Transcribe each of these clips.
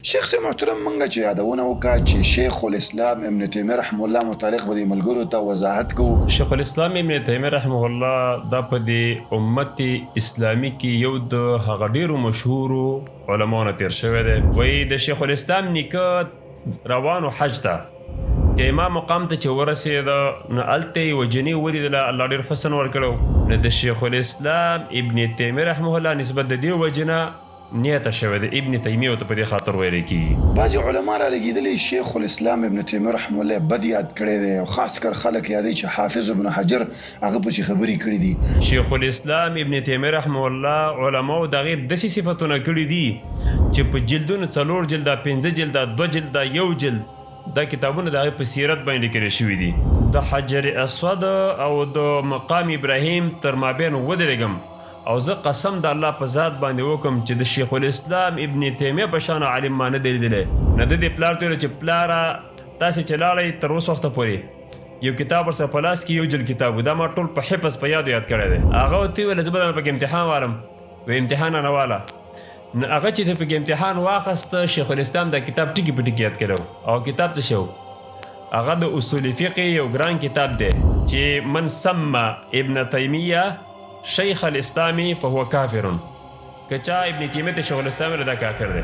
شیخ سے محترم منګه چې یادونه وکړه چې شیخ الاسلام ابن تیمیه رحمه الله متعلق به د ملګرو ته وضاحت کوو. شیخ الاسلام ابن تیمیه رحمه الله دا په د امت اسلامی کې یو د هغه ډیرو مشهورو علماو نه تیر شوی دی. وایي د شیخ الاسلام نیکه روانو حج ته د امام مقام ته چې ورسېده نو هلته یې یوه جنۍ ولیدله، الله ډېر حسن ورکړی. نو د شیخ الاسلام ابن تیمیه رحمه الله نسبت د دې وجې نه نیته شوی دی ابن تیمیه ورته په دې خاطر ویلی کېږي. بعضې علما را لګېدلي شیخ الاسلام ابن تیمیه رحمه الله بد یاد کړی دی او خاص کر خلک یادوي چې حافظ ابن حجر هغه پسې خبرې کړي دي. شیخ الاسلام ابن تیمیه رحمه الله علماو د هغې داسې صفتونه کړي دي چې په جلدونو 4 جلده 5 جلده 2 جلده 1 جلد دا کتابونه د هغې په سیرت باندې لیکلي شوي دي. د حجر اسود او د مقام ابراهیم تر مابین ودرېږم او زه قسم د الله په ذات باندې وکم چې د شیخ الاسلام ابن تیمیه په شان عالم ما نه دی لیدلی. نه د دې پلار ته ویل چې پلاره تاسې چې لاړئ تر اوس وخته پورې یو کتاب ورسره په لاس کې یو جلد کتاب و، دا ما ټول په حفظ په یاد کړی دی. هغه ورته وویل زه به درنه پکې امتحان والم. وی امتحان نه واله. نو هغه چې ته پکې امتحان واخسته شیخ الاسلام دا کتاب ټکي په ټکي یاد کړی او کتاب څه شو؟ هغه د اصول فقه یو ګران کتاب دی چې من سمى ابن تیمیه شیخ الاسلامی فهو کافر. که چا ابن تیمیه ته شیخ الاسلام ویل دا کافر دی.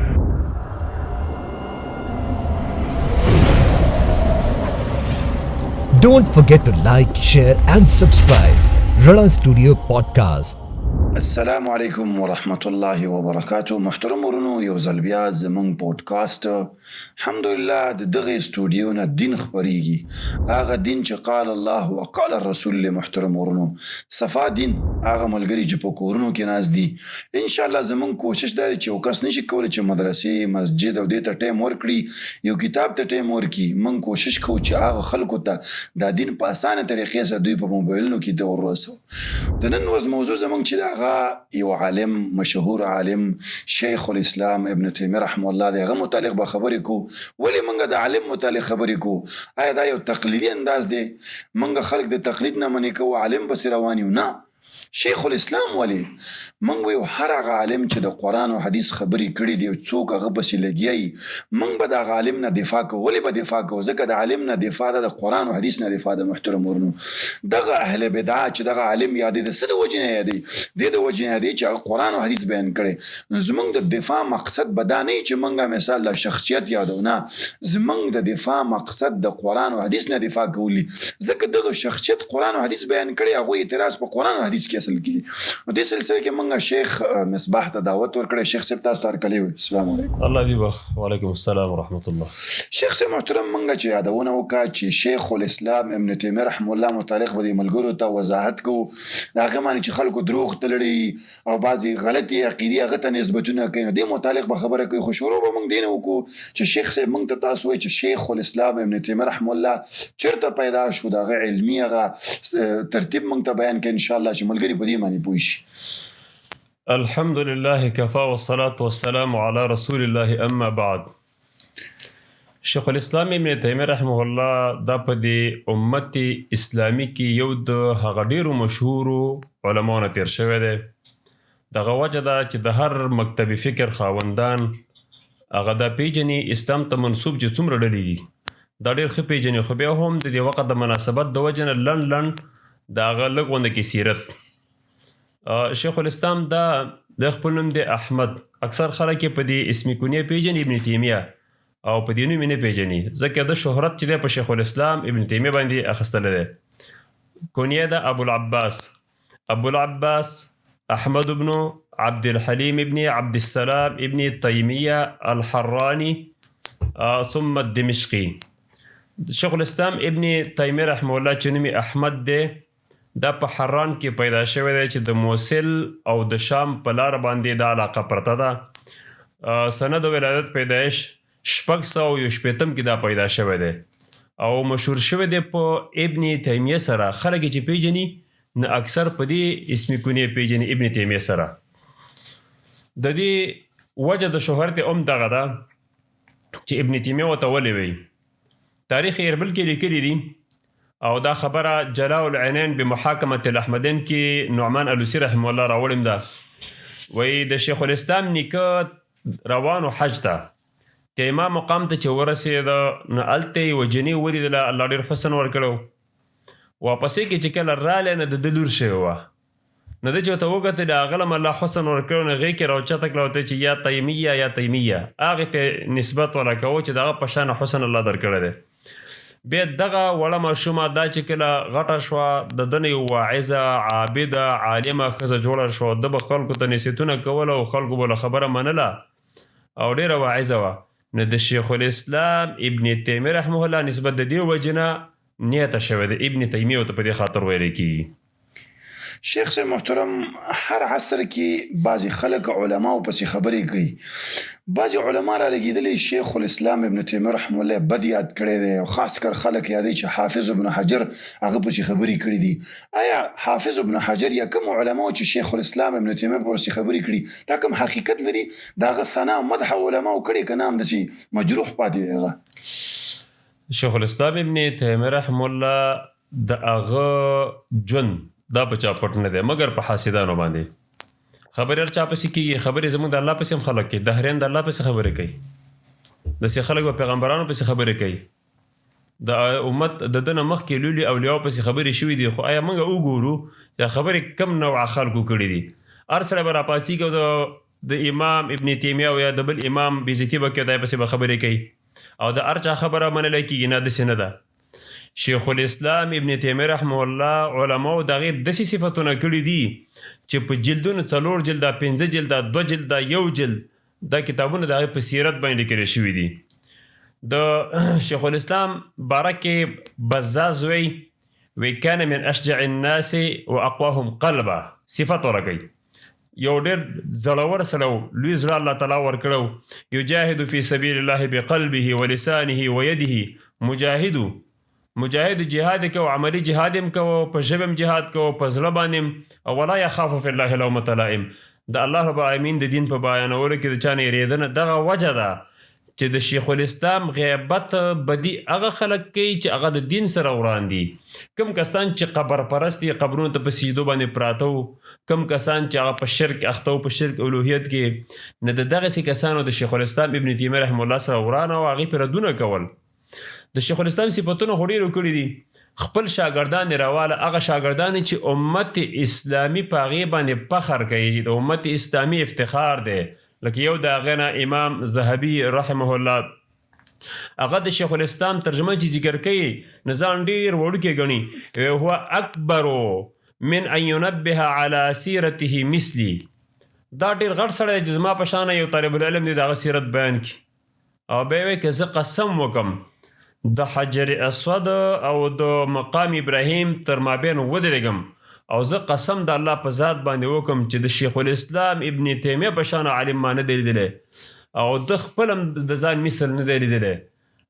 Don't forget to like, share and subscribe. Rana Studio Podcast. السلام علیکم ورحمت الله وبرکاته. محترم ورونو، یو ځل بیا زموږ پودکاسټ الحمدلله د دغې سټوډیو نه دین خپریږي، هغه دین چې قال الله وقال الرسول. محترم ورونو، صفا دین هغه ملګري چې په کورونو کې ناست دي. انشاءالله زموږ کوشش دا دی چې یو کس نشي کولی چې مدرسې مسجد او دې ته ټایم ورکړي، یو کتاب ته ټایم ورکړي. موږ کوشش کوو چې هغه خلکو ته دا دین په اسانه طریقې سره دوی په موبایلونو کې ته ورسوو. د نن ورځ موضوع زموږ چې د یو عالم، مشهور عالم شیخ الاسلام ابن تیمیه رحمه الله دی، هغه متعلق به خبرې کوو. ولې موږ د عالم متعلق خبرې کوو؟ آیا دا یو تقلیدي انداز دی؟ موږ خلک د تقلید نه منې کوو، عالم پسې روان یو؟ نه، شیخ الاسلام ولی موږ ویو هر هغه عالم چې د قرآن او حدیث خبرې کړي دي او څوک هغه پسې لګیایي، موږ به د هغه عالم نه دفاع کوو. ولې به دفاع کوو؟ ځکه د عالم نه دفاع ده، د قرآن او حدیث نه دفاع ده. محترم ورونو، دغه اهل بدعه چې دغه عالم یادوي د څه د وجې نه یادوي؟ د وجې نه یادوي چې هغه قرآن او حدیث بیان کړي. زموږ د دفاع مقصد به دا نه چې موږ مثال د شخصیت یادو، نه، زموږ د دفاع مقصد د قرآن او حدیث نه دفاع کولی. ځکه دغه شخصیت قرآن او حدیث بیان کړي، هغه اعتراض په قرآن او حدیث کې اصل کې. نو دې سلسله کې موږ شیخ مصباح ته دعوت ورکړی. شیخ صاحب تاسو ته هرکلی وي. السلام علیکم. الله دې بخ. وعلیکم السلام ورحمت الله. شیخ صاحب محترم، موږ چې یادونه وکړه چې شیخ الاسلام ابن تیمیه رحمه الله متعلق به د ملګرو ته وضاحت کوو د هغه باندې چې خلکو دروغ تلړي او بعضې غلطې عقیدې هغه ته نسبتونه کوي. نو دې متعلق به خبره کوي. خو شروع به موږ دې نه وکړو چې شیخ صاحب موږ ته تاسو وایي چې شیخ الاسلام ابن تیمیه رحمه الله چېرته پیدا شو، د هغه علمي هغه ترتیب موږ ته بیان کړي انشاءالله چې ملګري په دې باندې پوه شي. الحمد لله كفى والصلاة والسلام على رسول الله أما بعد. شیخ الاسلام ابن تیمیه رحمه الله دا په د امت اسلامی کې یو د هغه ډیرو مشهورو علماو نه تیر شوی دی. دغه وجه ده چې د هر مکتب فکر خاوندان هغه دا پیژني اسلام ته منسوب چې څومره ډلې دي، دا ډېر ښه پیژني. خو بیا هم د دې وخت د مناسبت د وجې نه لنډ د هغه لږ غونده کې سیرت. شیخ الاسلام دا د خپل نوم دی احمد. اکثر خلک یې په دې اسمي کونیه پیژني ابن تیمیه او په دې نوم یې نه پیژني، ځکه د شهرت چې دی په شیخ الاسلام ابن تیمیه باندې اخیستلی دی. کونیه ده ابوالعباس. ابوالعباس احمد بن عبد الحلیم ابن عبد السلام ابن تیمیه الحرانی ثم الدمشقي. شیخ الاسلام ابن تیمیه رحمه الله چې نوم احمد دی دا په حران کې پیدا شوی دی چې د موصل او د شام په لار باندې دا علاقه پرته ده. سنه د ولادت پیدایش 661 کې دا پیدا شوی دی او مشهور شوی دی په ابن تیمیه سره. خلک چې پیژني نه اکثر په دې اسمي کونیه پیژني ابن تیمیه سره. د دې وجه د شهرت دغه ده چې ابن تیمیه ورته ولې وایي. تاریخ اربل کې لیکلي دي او دا خبره جلاء العینین بمحاکمة الاحمدین کې نعمان الوسی رحمه الله راوړم ده. وایي د شیخ الاسلام نیکه روانو حج ته د امام مقام ته چې ورسېده نو هلته یې وجنې ولیدله، الله ډېر حسن ورکړی. واپسې کې چې کله رالی نه د ده لور شوې وه، نو ده چې ورته وکتل د هغه له الله حسن ورکړی، نو هغې کې راوچته کړه ورته چې یا تیمیه یا تیمیه، هغې ته نسبت ورله کوه چې د هغه په شان حسن الله درکړی دی. بیا دغه وړه ماشومه دا چې کله غټه شوه، د ده نه یو واعظه عابده عالمه ښځه جوړه شوه. ده به خلکو ته نصیحتونه کول او خلکو به له خبره منله او ډېره واعظه وه. نو د شیخ الاسلام ابن تیمیه رحمه الله نسبت د دې وجې نه نیته شوی دی، ابن تیمیه ورته په دې خاطر ویلی کېږي. شیخ صاحب محترم، هر عصر کې بعضی خلک علماو پسې خبرې کوي. بعضی علما را لګېدلي شیخ الاسلام ابن تیمیه رحمه الله بد یاد کړی دی، او خاص کر خلک یادوي چې حافظ ابن حجر هغه پسې خبرې کړي دي. آیا حافظ ابن حجر یا کوم علماو چې شیخ الاسلام ابن تیمیه پسې خبرې کړي دا کوم حقیقت لري؟ د هغه ثنا او مدح علماو کړي که نه همداسې مجروح پاتې دی هغه؟ شیخ الاسلام ابن تیمیه رحمه الله د هغه ژوند دا په چا پټ نه دی مګر په حاسدانو باندې. خبرې هر چا پسې کېږي، خبرې زموږ د الله پسې هم خلک کوي، دهریان د الله پسې خبرې کوي، داسې خلک به پیغمبرانو پسې خبرې کوي، د امت د ده نه مخکې لولي اولیاو پسې خبرې شوي دي. خو آیا موږ وګورو چې خبرې کم نوعه خلکو کړي دي؟ هر سړی به راپاڅېږي او د امام ابن تیمیه او یا د بل امام بېزتي به کوي، دی پسې به خبرې کوي او د هر چا خبره منلی کېږي. نه، داسې نه ده. شیخ الاسلام ابن تیمیه رحمه الله علماو د هغې داسې صفتونه کړي دي چې په جلدونو 4 جلده 5 جلده 2 جلده 1 جلد دا کتابونه د هغې په سیرت باندې لیکلي شوي دي. د شیخ الاسلام باره کې بزاز وی کان من اشجع الناس واقواهم قلبا، صفت ورکوي یو ډېر زړور سړی، لوی زړه الله تعالی ورکړی. یجاهد فی سبیل الله بقلبه ولسانه ویده، مجاهد جهاد کو، عملی جهاد هم کو، په ژبه هم جهاد کو، په زړه باندې او ولا یخاف فی الله لومة لائم. د الله رب العالمین د دین په بیانولو کې د چا نه یریدنه دغه وجه ده چې د شیخ الاسلام غیبت بدی هغه خلک کوي چې هغه د دین سره وران دي. کم کسان چې قبر پرست دي، قبرونو ته په سجدو باندې پراته وو، کم کسان چې هغه په شرک اخته وو، په شرک الوهیت کې، نه د دغسې کسانو د شیخ الاسلام ابن تیمیه رحمه الله سره وران او هغې پې ردونه کول. د شیخ الاسلام صفتونه خو ډېرو کړي دي. خپل شاګردان یې راواله، هغه شاګردان چې امت اسلامي په هغې باندې فخر کوي، د امت اسلامي افتخار دی. لکه یو د هغې نه امام ذهبي رحمه الله، هغه د شیخ الاسلام ترجمه چې ذکر کوي نه ځان ډېر وړوکی ګڼي، هو اکبر من ان ينبه على سیرته مثلي. دا ډېر غټ سړی چې زما په شانه یو طالب العلم دی د هغه سیرت بیان کړي، او بیا وایي که زه قسم وکم د حجر اسود او د مقام ابراهیم تر مابین ودرېږم او زه قسم د الله په ذات باندې وکم چې د شیخ الاسلام ابن تیمیه په شان عالم ما نه دی لیدلی او د خپل هم د ځان مثل نه دی لیدلی،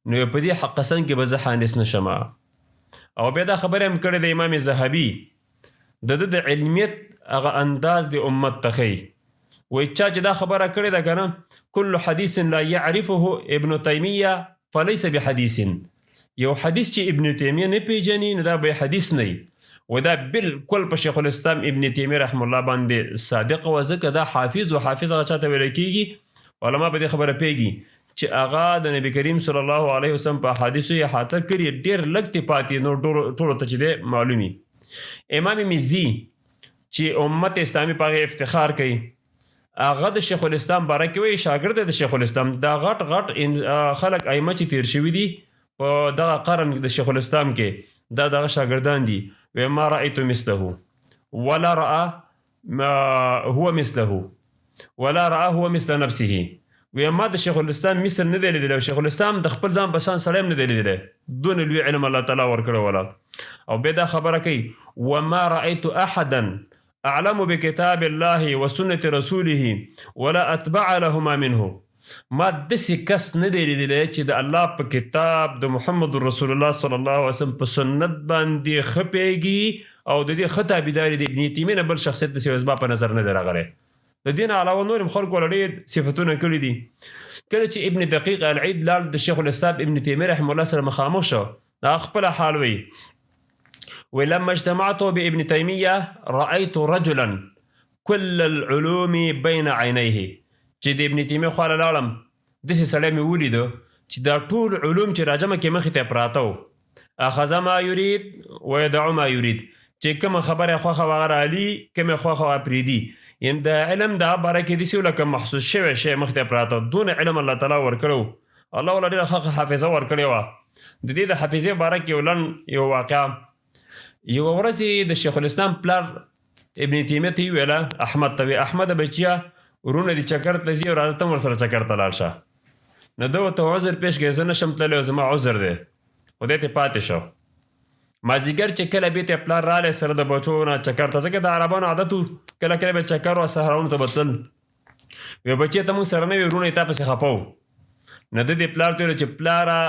نو په دې حق قسم کې به زه حانس نه شم. او بیا دا خبره هم کړې د امام ذهبي، د ده د علمیت هغه انداز د امت ته ښیي. وایي چا چې دا خبره کړې ده که نه، کل حدیث لا یعرفه ابن تیمیه فلیس بحدیث. یو حدیث چې ابن تیمیه نه پیژني نو دا به حدیث نه وي. و دا بالکل په شیخ الاسلام ابن تیمیه رحمه الله باندې صادق و، ځکه دا حافظ و حافظ هغه چاته ویلی کېږي، علما په دې خبره پوهېږي چې هغه د نبي کریم صلی الله علیه وسلم په احادیثو یې احاطه کړي، ډېر لږ تی پاتې نور ټولو ته چې دی معلومي. امام مزي چې امت اسلامي په هغې افتخار کوي، هغه د شیخ الاسلام باره کې وایي شاګرد د شیخ الاسلام، دا غټ خلک ائمه چې تیر شوي دي په دغه قرن د شیخ الاسلام کې، دا دغه شاګردان دي. وایي ما رأیت مثله ولا رأى هو مثله ولا رأى هو مثل نفسه. وایي ما د شیخ الاسلام مثل نه دی لیدلی، شیخ الاسلام د خپل ځان په شان سړی هم نه دی لیدلی، دونه لوی علم الله تعالی ورکړی ولا. او بیا دا خبره کوي وما رأیت احدا اعلم بکتاب الله وسنة رسوله ولا اتبع لهما منه. ما داسې کس نه دی لیدلی چې د الله په کتاب د محمد رسول الله صلی الله علیه وسلم په سنت باندې ښه پوهېږي او د دې ښه تابعداري د ابن تیمیې نه بل شخصیت داسې زما په نظر نه دی راغلی. د دې نه علاوه نور هم خلکو له ډېر صفتونه کړي دي. کله چې ابن دقیق العید لاړ د شیخ الاسلام ابن تیمیه رحمه الله سره مخامخ شو، دا خپله حال وایي، ولما اجتمعت بابن تیمیه رأیت رجلا كل العلوم بین عینیه. چې د ابن تیمیه خواله لاړم، داسې سړی مې ولیده چې دا ټول علوم چې راجمع کې مخې ته پراته و، اخذ ما یرید ویدع ما یرید، چې کومه خبره خوښه وه هغه رالي، کومه خوښه وه پرېږدي. یعنې د علم دا باره کې داسې لکه محسوس شوی شی مخې ته پراته. دونه علم الله تعالی ورکړی و، الله وله ډېره ښه حافظه ورکړې وه. د دې د حافظې باره کې یو واقعه، یوه ورځ د شیخ الاسلام پلار ابن تیمیه ته یې ویله احمد ته وی احمده بچیه ورونه دې چکر ته ځي او راځه ته هم ورسره چکر ته لاړ شه. نو ده ورته عذر پیش کړی، زه نشم تللی او زما عذر دی، خو دی ته پاتې شو. مازدیګر چې کله بېرته پلار رالی سره د بچو نه چکر ته، ځکه د عربانو عادت و کله کله به چکر و صحراونو ته به تلل. وی بچې ته موږ سره نه وي ورونه یې تا پسې خفه و. نو ده دې پلار ته ویل چې پلاره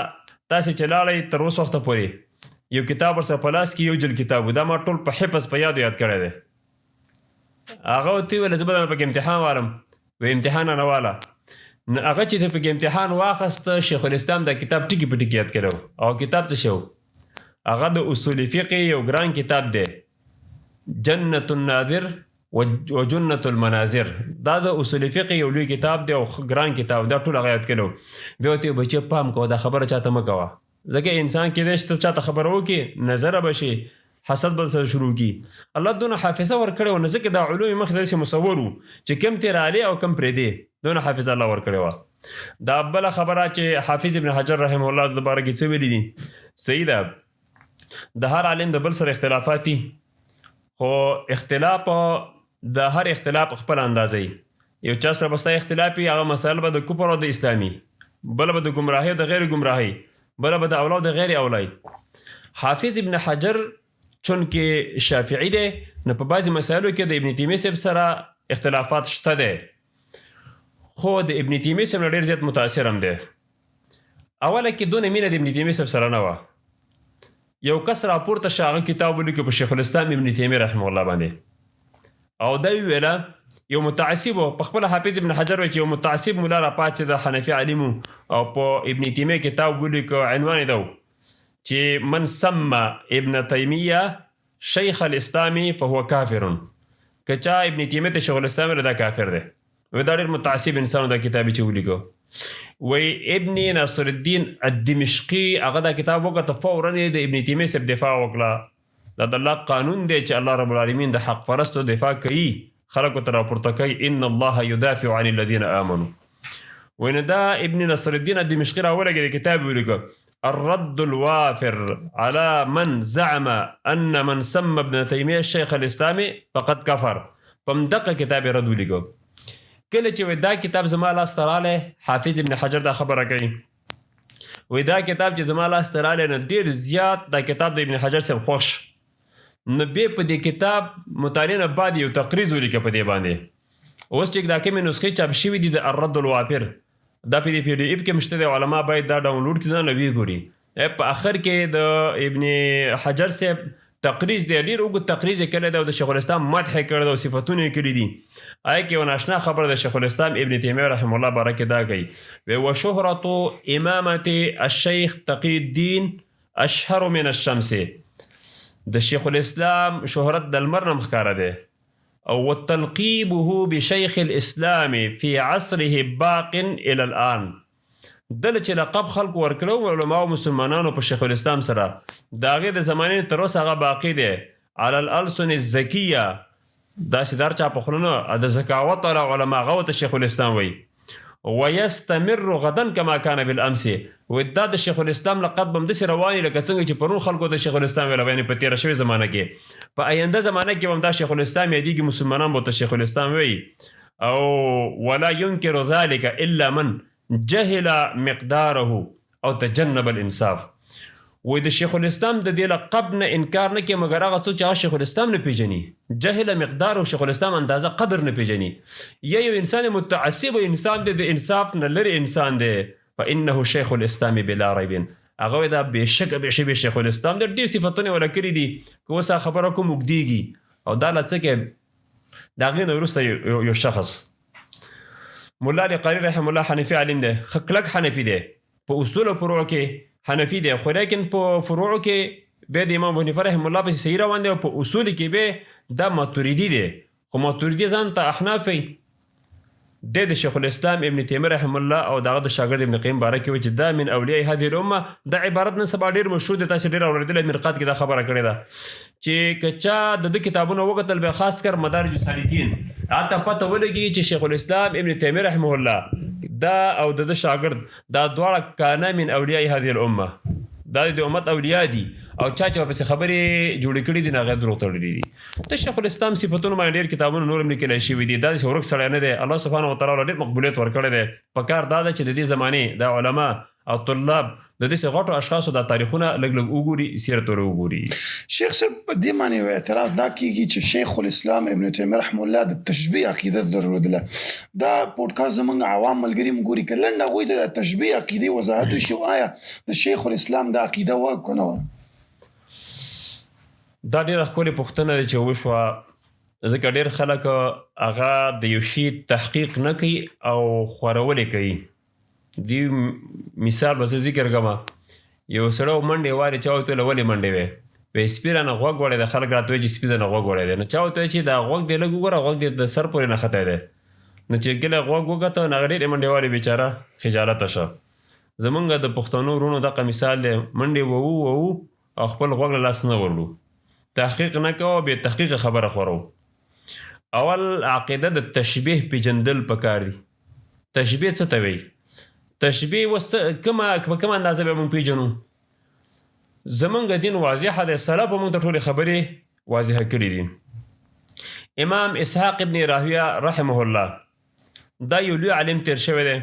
تاسې چې لاړئ تر اوس وخته پورې یو کتاب ورسره په لاس کې یو جل کتاب و، دا ما ټول په حفظ په یاد کړی دی. هغه ورته وویل زه به درنه پکې امتحان والم. وی امتحان نه واله. نو هغه چې دی پکې امتحان واخیسته، شیخ الاسلام دا کتاب ټکي په ټکي یاد کړی و. او کتاب څه شی و؟ هغه د اصول فقه یو ګران کتاب دی، جنة الناظر و جنة المناظر. دا د اصول فقه یو لوی کتاب دی او ګران کتاب، دا ټول هغه یاد کړی و. بیا ورته ویل بچیه پام کوه دا خبره چاته مه کوه، ځکه انسان کیدای شي ته چاته خبره وکړي نظره به شي، حسد به سره شروع کړي. الله دونه حافظه ورکړې وه، نو ځکه دا علوم مخکې داسې مصور وو چې کم ترې رالې او کم پرېږدې، دونه حافظه الله ورکړې وه. دا بله خبره چې حافظ ابن حجر رحمه الله د باره کې څه ویلي دي، صحیح ده د هر عالم د بل سره اختلافات دي، خو اختلاف د هر اختلاف خپل اندازه وي. یو چا سره به ستا اختلاف وي، هغه مسایل به د کفر او د اسلامي، بله به د ګمراهۍ او د غیر ګمراهۍ، بله به د اولا او د غیر اولای. حافظ ابن حجر چونکې شافعي دی، نو په بعضې مسایلو کې د ابن تیمیه صاحب سره اختلافات شته دی، خو د ابن تیمیه صاحب نه ډېر زیات متاثر هم دی. اوله کې دونه مینه د ابن تیمیه صاحب سره نه وه. یو کس راپورته شه هغه کتاب ولیکه په شیخ الاسلام ابن تیمیه رحمه الله باندې، او دا یې ویله یو متعصب و. په خپله حافظ ابن حجر وایي چې یو متعصب ملا راپاڅېده حنفي عالم و او په ابن تیمیه کتاب ولیکه، عنوان یې ده چې من سمى ابن تیمیه شیخ الاسلام فهو کافر. که چا ابن تیمیه ته شیخ الاسلام ویله دا کافر دی. وی دا ډېر متعصب انسان دا کتاب چې ولیکه. وی ابن ناصر الدین الدمشقي هغه دا کتاب وکړه، فورا یې د ابن تیمیه صاحب دفاع وکړه. دا د الله قانون دی چې الله رب العالمین د حق پرستو دفاع کوي، خلکو ته راپورته کوي ان الله يدافع عن الذين آمنوا. وی نو دا ابن ناصر الدین الدمشقي راولګېد کتاب ولیکه الرد الوافر على من زعم ان من سمى ابن تیمیه شیخ الاسلام فقد کفر. په همدغه کتاب یې رد ولیکه. کله چې دا کتاب زما لاس ته رالی، حافظ ابن حجر دا خبره کوي، وی دا کتاب چې زما لاس ته رالی نو ډېر زیات دا کتاب د ابن حجر صاحب خوښ. نو بیا په دې کتاب مطالعې نه بعد یو تقریض ولیکه په دې باندې. اوس چې دا کومې نسخې چاپ شوي دي د الرد الوافر، دا په دې PDF کې مشته دی، علما باید دا ډاونلوډ کړي ځان له ویې ګوري. په آخر کې د ابن حجر صاحب تقریض دی، ډېر اوږد تقریض یې کړی دی او د شیخ الاسلام مدح یې کړی دی او صفتونه یې کړي دي. هغې کې یو ناشنا خبره د شیخ الاسلام ابن تیمیه رحمه الله باره کې دا کوي، وی وشهرة امامة الشیخ تقی الدین اشهر من الشمس. د شیخ الاسلام شهرت د لمر نه ښکاره دی. او وتلقیبه بشیخ الاسلام فی عصره باق الى الان. دله چې لقب خلکو ورکړو علماء او مسلمانانو په شیخ الاسلام سره، د هغې د زمانې تر اوسه هغه باقي دی. علی الالسن الزکیه، داسې دار چا په خوله نه د ذکاوت والا علما، هغه ورته شیخ الاسلام وایي. ویستمر غدا کما کان بالامس. وی دا د شیخ الاسلام لقب به همداسې رواني لکه څنګه چې پرون خلکو د شیخ الاسلام ویله، یعنې په تېره شوې زمانه کې، په آینده زمانه کې به هم دا شیخ الاسلام یادېږي، مسلمانان به ورته شیخ الاسلام وایي. او ولا ينکر ذلك الا من جهل مقداره او تجنب الانصاف. وی د شیخ الاسلام د دې لقب نه انکار نه کوي مګر هغه څوک چې هغه شیخ الاسلام نه پیژني. جهل مقداره، شیخ الاسلام اندازه قدر نه پیژني. یا یو انسان متعصب انسان دی، د انصاف نه لرې انسان دی. فانه شیخ الاسلام بلا ریب. هغه دا بېشکه بېشکه شیخ الاسلام دی، ډېر صفتونه وله کړي دي. که اوس خبره کوم اوږدېږي او دا له څه کې د هغې نه وروسته یو شخص ملا علی قاري رحمه الله حنفي عالم دی، ښه کلک حنفي دی، په اصول او فروعو کې حنفي دی، خو لیکن په فروعو کې بیا د امام ابو حنیفه رحمه الله پسې صحیح روان دی، او په اصولو کې بیا دا ماتوریدي دی، خو ماتوریدي ځان ته احناف وایي. د شیخ الاسلام ابن تیمیه رحم الله او دغه د شاګرد ابن قیم باره کې وایي چې دا من اولیاء هذه الامه دا عبارت نن سبا ډېر مشهور دی. تاسې ډېر اورېدلی مرقات کې دا خبره کړې ده چې که چا د ده کتابونه وکتل بیا خاص کر مدارج السالکین هلته پته ولګي چې شیخ الاسلام ابن تیمیه رحمه الله دا او د ده شاګرد دا دواړه کانا من اولیاء هذه الامه، دا د امت اولیاء دي او چا چې ورپسې خبرې جوړې کړي دي نو هغه دروغ تړلي دي. د شیخ الاسلام صفتونه باندې ډېر کتابونه نور هم لیکلی شوي دي. دا داسې ورک سړی نه دی. الله سبحانه وتعالی ډېر مقبولیت ورکړی دی. پکار دا ده چې د دې زمانې دا علما او طلاب د دې غټو اشخاصو دا تاریخونه لږ لږ وګوري، سیرت ور وګوري. شیخ صاحب په دې معنی یو اعتراض دا کیږي چې شیخ الاسلام ابن تیمیه رحمه الله د تشبیه عقیده درلودله. دا پودکاسټ زمونږ عوام ملګري هم ګوري که لنډ هغوی ته د تشبیه عقیدې وضاحت وشي آیا د شیخ الاسلام دا عقیده وه که نه وه؟ دا ډېره ښکلې پوښتنه ده چې وشوه، ځکه ډېر خلک هغه د یو شي تحقیق نه کوي او خورولې کوي. دی مثال به زه ذکر کوم، یو سړی منډې وارې چا ورته ویل ولې منډې وې؟ وایي سپي رانه غوږ وړی دی. خلک راته وایي چې سپي ځنه غوږ وړی دی. نو چا ورته وایي چې دا غوږ دی لږ وګوره، غوږ دی د سر پورې نښتی دی. نو چې کله غوږ وکته نو هغه ډېرې منډې وارې بېچاره خجالته شه. زمونږ د پښتنو وروڼو دغه مثال دی، منډې ووو او خپل غوږ له لاس نه ورلو، تحقیق نه کوو، بې تحقیقه خبره خورو. اول عقیده د تشبیه پیژندل پکار دي. تشبیه څه ته وایي؟ تشبیه په کومه اندازه به موږ پیژنو؟ زمونږ دین واضحه دی. سلف موږ ته ټولې خبرې واضحه کړي دي. امام اسحاق ابن راهویه رحمه الله دا یو لوی عالم تیر شوی دی.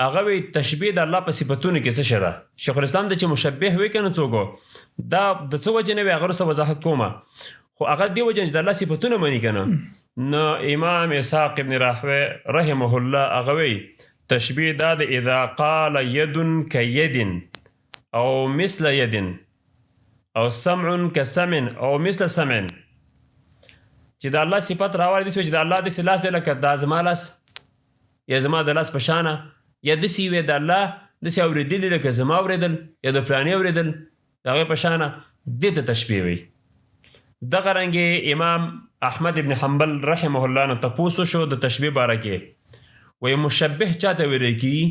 هغه وایي تشبیه د الله په صفتونو کې څه شی ده. شیخ الاسلام د چې مشبه وایي که نه څوک دا د څه وجې نه وي هغه وروسته وضاحت کومه، خو هغه دې وجې چې د الله صفتونه مني که نه. نو امام اسحاق ابن راهویه رحمه الله هغه وایي تشبیه دا د اذا قال ید کید او مثل ید او سمع کسمع او مثل سمع، چې د الله صفت راوړی داسې چې د الله داسې لاس دی لکه دا زما لاس یا زما د لاس په شانه، یا داسې وي د الله داسې اورېدلي لکه زما اورېدل یا د فلاني اورېدل د هغې په شانه، دې ته تشبیه وایي. دغه رنګې امام احمد ابن حنبل رحمه الله نه تپوس وشو د تشبیه باره کې. وایي مشبه چاته ویلی کېږي؟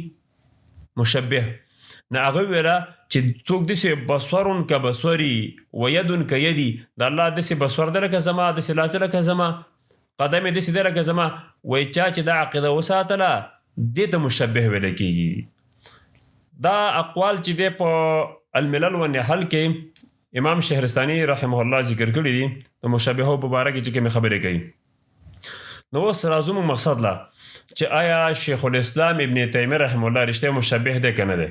مشبه نه هغه ویله چې څوک داسې بصور کبصري و ید کیدي، د الله داسې بصور دی لکه زما، داسې لاس دی لکه زما، قدم یې داسې دی لکه زما. وایي چا چې دا عقیده وساتله دې ته مشبه ویلی کېږي. دا اقوال چې دی په الملل والنحل کې امام شهرستاني رحمه الله ذکر کړي دي د مشبهو په باره کې چې کومې خبرې کوي. نو اوس راځو موږ مقصد له چې آیا شیخ الاسلام ابن تیمیه رحمه الله رښتیا مشبه دی که نه دی؟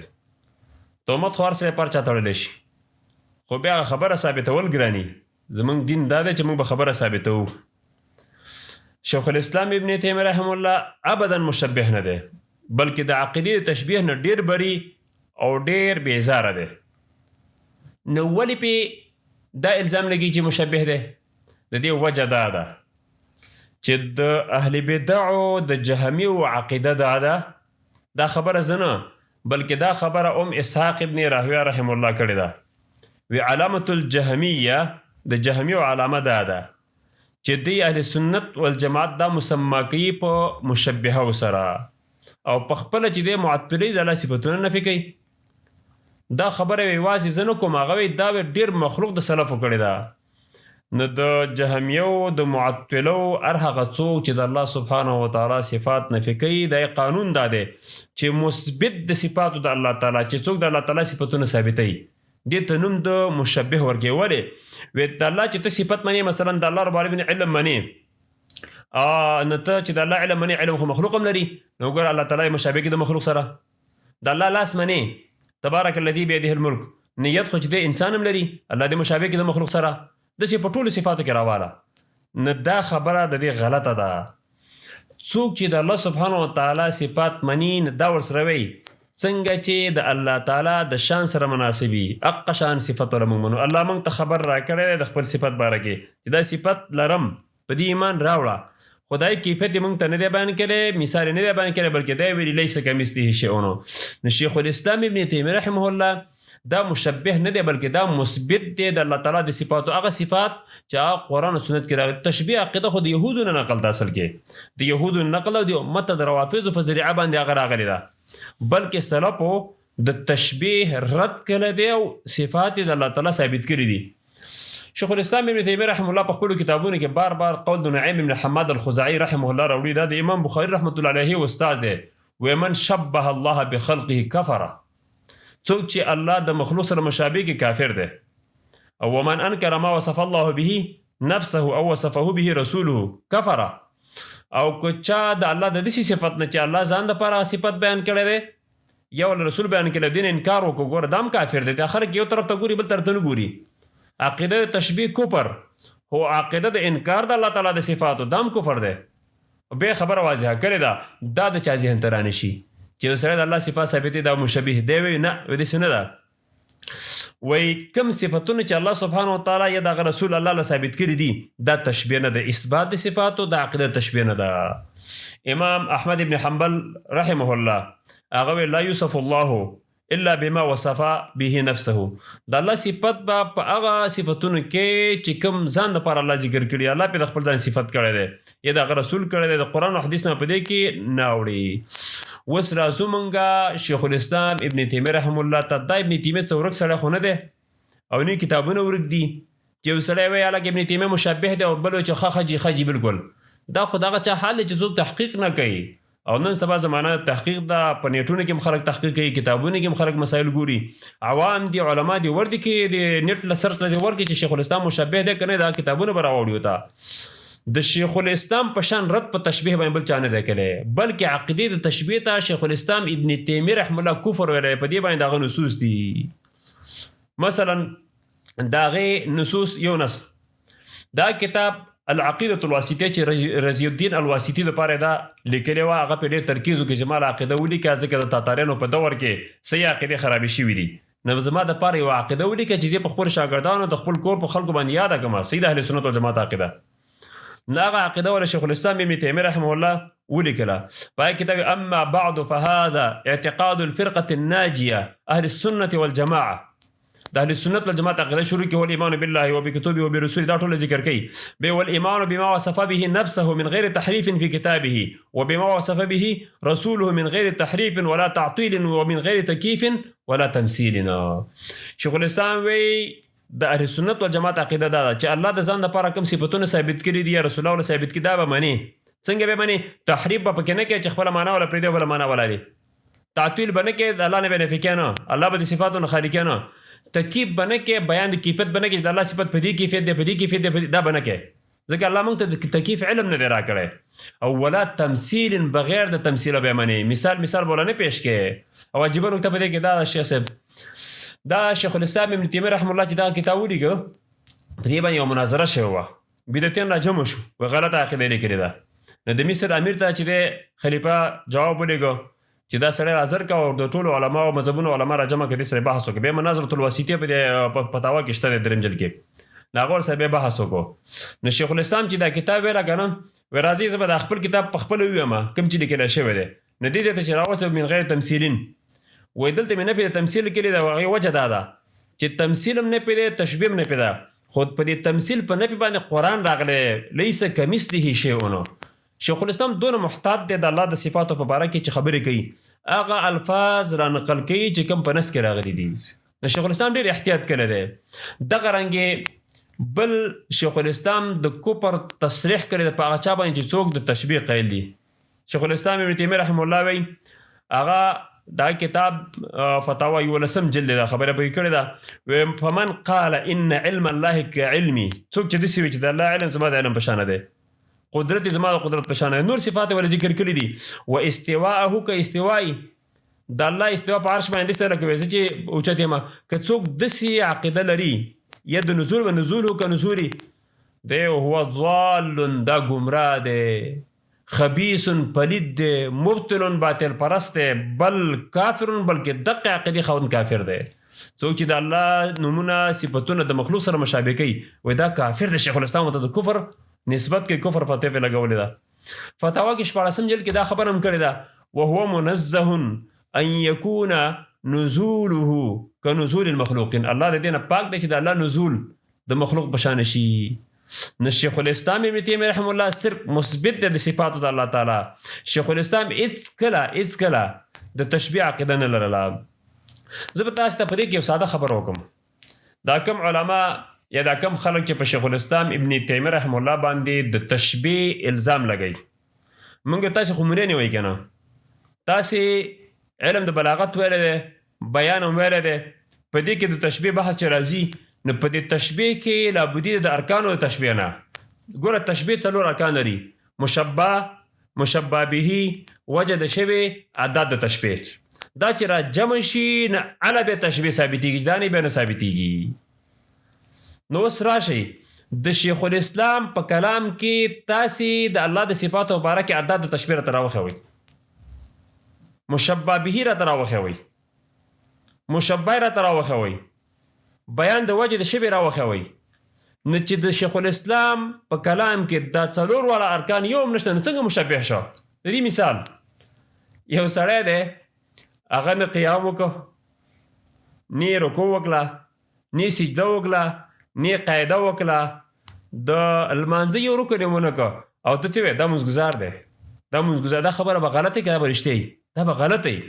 تهمت خو هر سړی پر چا تړلی شي، خو بیا هغه خبره ثابتول ګراني. زموږ دین دا دی چې موږ به خبره ثابتوو. شیخ الاسلام ابن تیمیه رحمه الله ابدا مشبه نه دی، بلکې د عقیدې د تشبیه نه ډېر بری او ډېر بیزاره دی. نو ولې پې دا الزام لګي چې مشبه دی؟ د دې وجه دا ده چې د اهل بدعو د جهمیو عقیده دا خبره زه نه بلکې دا خبره اسحاق ابن راهویه رحمه الله کړې ده. وی علامة الجهمیه د جهمیو علامه دا ده چې دی اهل سنت والجماعت دا مسما کوي په مشبهه سره او په خپله چې دی معطلۍ د الله صفتونه نفي کوي. دا خبره یوازې زه نه کوم، هغه دا ډېر مخلوق د سلفو کړې ده. نو د جهمیو د معطلو هر هغه څوک چې د الله سبحانه وتعالی صفات نفي کوي دا قانون دا دی چې مثبت د صفاتو د الله تعالی چې څوک د الله تعالی صفتونه ثابتوي دې ته نوم د مشبه ورکوي. ولې؟ وی د الله چې ته صفت منې، مثلا د الله رب العالمین علم منې، نو ته چې د الله علم منې، علم خو مخلوق هم لري، نو ګوره الله تعالی مشابه کې د مخلوق سره. د الله لاس منې، تبارک الذي بيده الملک، نیت خو چې دی انسان هم لري، الله دې مشابه کې د مخلوق سره، داسې په ټولو صفاتو کې راواله. نو دا خبره د دې غلطه ده. څوک چې د الله سبحانه وتعالی صفات مني نو دا ورسره وایي څنګه چې د الله تعالی د شان سره مناسبي اقا شان صفت ولا موږ منو. الله موږ ته خبر راکړی د خپل صفت باره کې چې دا صفت لرم، په دې ایمان راوړه. خدای کیفیت یې موږ ته نه دی بیان کړی، مثال یې نه دی بیان کړی، بلکې دی ویلي لیس کمثله شیء. نو شیخ الاسلام ابن تیمیه رحمه الله دا مشبه نه دی بلکې دا مثبت دی د الله تعالی د صفاتو هغه صفات چې هغه قرآن او سنت کې راغلي. تشبیه عقیده خو د یهودو نه نقل ده، اصل کې د یهودو نه نقل او د امت د روافضو په ذریعه باندې هغه راغلي ده، بلکې سلفو د تشبیه رد کړی دی او صفات د الله تعالی ثابت کړي دي. شیخ الاسلام ابن تیمیه رحمه الله په خپلو کتابونو کې بار بار قول د نعیم ابن حماد الخزاعي رحمه الله راوړي. دا د امام بخاري رحمة الله علیه استاد دی. ومن شبه الله بخلقه کفره، څوک چې الله د مخلوق سره مشابه کې کافر دی. او ومن انکر ما وصف الله به نفسه او وصفه به رسوله کفره، او که چا د الله د داسې صفت نه چې الله ځان دپاره صفت بیان کړی دی یا ول رسول بیان کړی دی انکار وکړو، ګوره دا هم کافر دی. دا خلک یو طرف ته ګوري بل طرف ته نه ګوري. عقیده تشبیه کفر هو عقیده د انکار د الله تعالی د صفاتو دام کفر دی. به خبره واضحه کړې ده دا د چا ذهن ته رانشي چې سره د الله صفات ثابتې دا مشبه دی وي نه داسې نه ده. وایي کوم صفتونه چې الله سبحانه وتعالی یا دغه رسول الله له ثابت کړي دي دا تشبیه نه ده، اثبات د صفاتو د عقیده تشبیه نه ده. امام احمد ابن حنبل رحمه الله هغه لا یوصف الله الا بما وصف به نفسه، د الله صفت به په هغه صفتونو کې چې کوم ځان دپاره الله ذکر کړي، الله پې د خپل ځان صفت کړی دی یا د هغه رسول کړی دی، د قرآن او حدیث نه په دې کې نه اوړي. اوس راځو مونږه شیخ الاسلام ابن تیمیه رحمه الله ته. دا ابن تیمیه څه ورک سړی خو نه دی او نه کتابونه ورک دي چې یو سړی وایي هلکه ابن تیمیه مشبه دی او بل چې ښه خجي بالکل. دا خو دغه چا حال دی چې څوک تحقیق نه کوي. او نن سبا زمانه تحقیق دا په نیټونو کې هم خلک تحقیق کوي، کتابونو کې هم خلک مسایل ګوري. عوام دي علما دي ورته کې د نیټ له سرچ نه دي ورکړي چې شیخ الاسلام مشبه دی که نه، دا کتابونه به راوړي ورته. د شیخ الاسلام په شان رد په تشبیه باندې بل چا نه دی کړی، بلکې عقیدې د تشبیه ته شیخ الاسلام ابن تیمیه رحمه الله کفر ویلی. په دې باندې هغه نصوص دي. مثلا د هغې نصوص یو نص دا کتاب العقیدة الواسطیه چې رضی الدین الواسطي دپاره دا لیکلی وه، هغه پې ډېر ترکیز وکړي چې ما عقیده ولیکه ځکه د تاتاریانو په دور کې صحیح عقیدې خرابې شوي دي. نو زما دپاره یوه عقیده ولیکه چې زه په خپلو شاګردانو د خپل کور په خلکو باندې یاده کړم صحیح د اهل سنت والجماعت عقیده. نو هغه عقیده ولا شیخ الاسلام ابن تیمیه رحمه الله ولیکله په هغه کتاب اما بعد فهذا اعتقاد الفرقة الناجیه اهل السنة والجماعه. د اهل السنت والجماعت عقیده شروع کې والایمان بالله وبکتبه وبرسوله دا ټول ذکر کوي. به والایمان بما وصف به نفسه من غیر تحریف في كتابه وبما وصف به رسوله من غیر تحریف ولا تعطیل ومن غیر تکییف ولا تمثیل. شیخ الاسلام وی د اهل السنت والجماعت عقیده دا چې الله د ځان لپاره کوم صفتونه ثابت کړي دي یا رسول الله ثابت کړي دا به مني. څنګه به مني؟ تحریف به پکې نه کوي چې خپله معنا ولا پرېږدي بله معنا ولا دی. تعطیل به نه کوي، د الله نه به نفي کوي نه، الله به د صفاتو نه خالي کوي نه. تکیب بنه کې بیان د کیفیت بنه کې چې د الله صفت په دې کیفیت دی په دې کیفیت دی دا بنه کې، ځکه الله موږ ته د تکیف علم نه دی راکړی. او ولا تمثیل بغیر د تمثیل به منی، مثال بوله نه پیش کې. او عجیبه نکته په دې کې دا شیخ صاحب دا شیخ الاسلام ابن تیمیه رحمه الله چې دا کتاب ولیکه په دې باندې یوه مناظره شوې وه، بدعتیان راجمع شو و غلطه عقیده یې لیکلې ده. نو د مصر امیر ته چې دی خلیفه جواب ولیږه چې دا سړی حاضر کا او د ټولو علما او مذهبونو علما راجمع کړي، دې سره بحث وکړي. بیا مناظرة الواسطیه په فتاوا کې شته دی دریم جلد کې، د هغه ورسره بیا بحث وکړو. نو شیخ الاسلام چې دا کتاب ویله که نه وایي راځئ زه به دا خپل کتاب په خپله ووایم کوم چې لیکلی شوی دی. نو دې ځای ته چې راوڅه من غیر تمثیلین وایي دلته مې نه پېده تمثیل کلي ده. هغې وجه دا ده چې تمثیل هم نه پېده تشبیه هم نه پېده، خو په دې تمثیل په نفي باندې قرآن راغلی لیس کمثله شیء. شیخ الاسلام دونه محتاط دی د الله د صفاتو په باره کې چې خبرې کوي، هغه الفاظ را نقل کوي چې کوم په نس کې راغلي دي. نو شیخ الاسلام ډېر احتیاط کړی دی. دغه رنګې بل شیخ الاسلام د کفر تصریح کړی دی په هغه چا باندې چې څوک د تشبیه قایل دي. شیخ الاسلام ابن تیمیه رحمه الله وایي هغه دا کتاب فتاوا 11 جلد ده خبره به کړی ده. فمن قال ان علم الله كعلمي، څوک چې داسې وي چې د الله علم زما د علم په شانه دی، قدرت زما د قدرت په شانه، نور صفات ولا ذکر کړي دي. و استواءه که استوائي د الله استوا په عرش باندې سره کوي چې اوچت یم. که څوک داسې عقیده لري یا د نزول و نزول که نزولي دی هو ضال دا ګمراه دی، خبیث پلید دی، مبطل باطل پرست دی، بل کافر بلکې دقه عقیدې خاوند کافر دی. څوک چې د الله نومونه صفتونه د مخلوق سره مشابه کوي وایي دا کافر دی. شیخ الاسلام ته د کفر نسبت کې کفر فتوی پې لګولې ده. فتاوا کې 14 جلد کې دا خبره هم کړې ده وهو منزه ان يكون نزوله كنزول المخلوقين. الله د دې نه پاک دی چې د الله نزول د مخلوق په شان شي. نو شیخ الاسلام ابن تیمیه رحمه الله صرف مثبت دی د صفاتو د الله تعالی. شیخ الاسلام هیڅ کله د تشبیه عقیده نه لرله. زه به تاسو ته په دې کې یو ساده خبر وکم. دا کم علما یا دا کم خلک چې په شیخ الاسلام ابن تیمیه رحمه الله باندې د تشبیه الزام لګوي، موږ تاسو خو مونږ نه وایي که نه، تاسې علم د بلاغت ویلی دی، بیان هم ویلی دی، په دې کې د تشبیه بحث چې راځي نو په دې تشبیه کې لابدي د ارکانو د تشبیه نه. ګوره تشبیه 4 ارکان لري: مشبه به، وجه د شبه، عدد د تشبیه. دا چې را جمع شي نه اله بیا تشبیه ثابتېږي، دا نه بیا نه ثابتېږي. نو اوس راشئ د شیخ الاسلام په کلام کې تاسې د الله د صفاتو باره کې عدد د تشبیه راته راوښوئ، مشبه به راته راوښوئ، مشبه راته راوښوئ، بیان د وجه د شبه راوښوئ. نو چې د شیخ الاسلام په کلام کې دا 4 واړه ارکان یو هم نشته، نو څنګه مشبه شو؟ د دې مثال یو سړی دی، هغه نه قیام وکړه، نه رکوع وکړه، نه سجده وکړه، نه قاعده وکړه، د لمانځه یو رکن یې ونه کړه، او ته څه وایې دا مونځګزار دی، دا مونځګزار. دا خبره به غلطه که دا به رښتیا وي؟ دا به غلطه وي.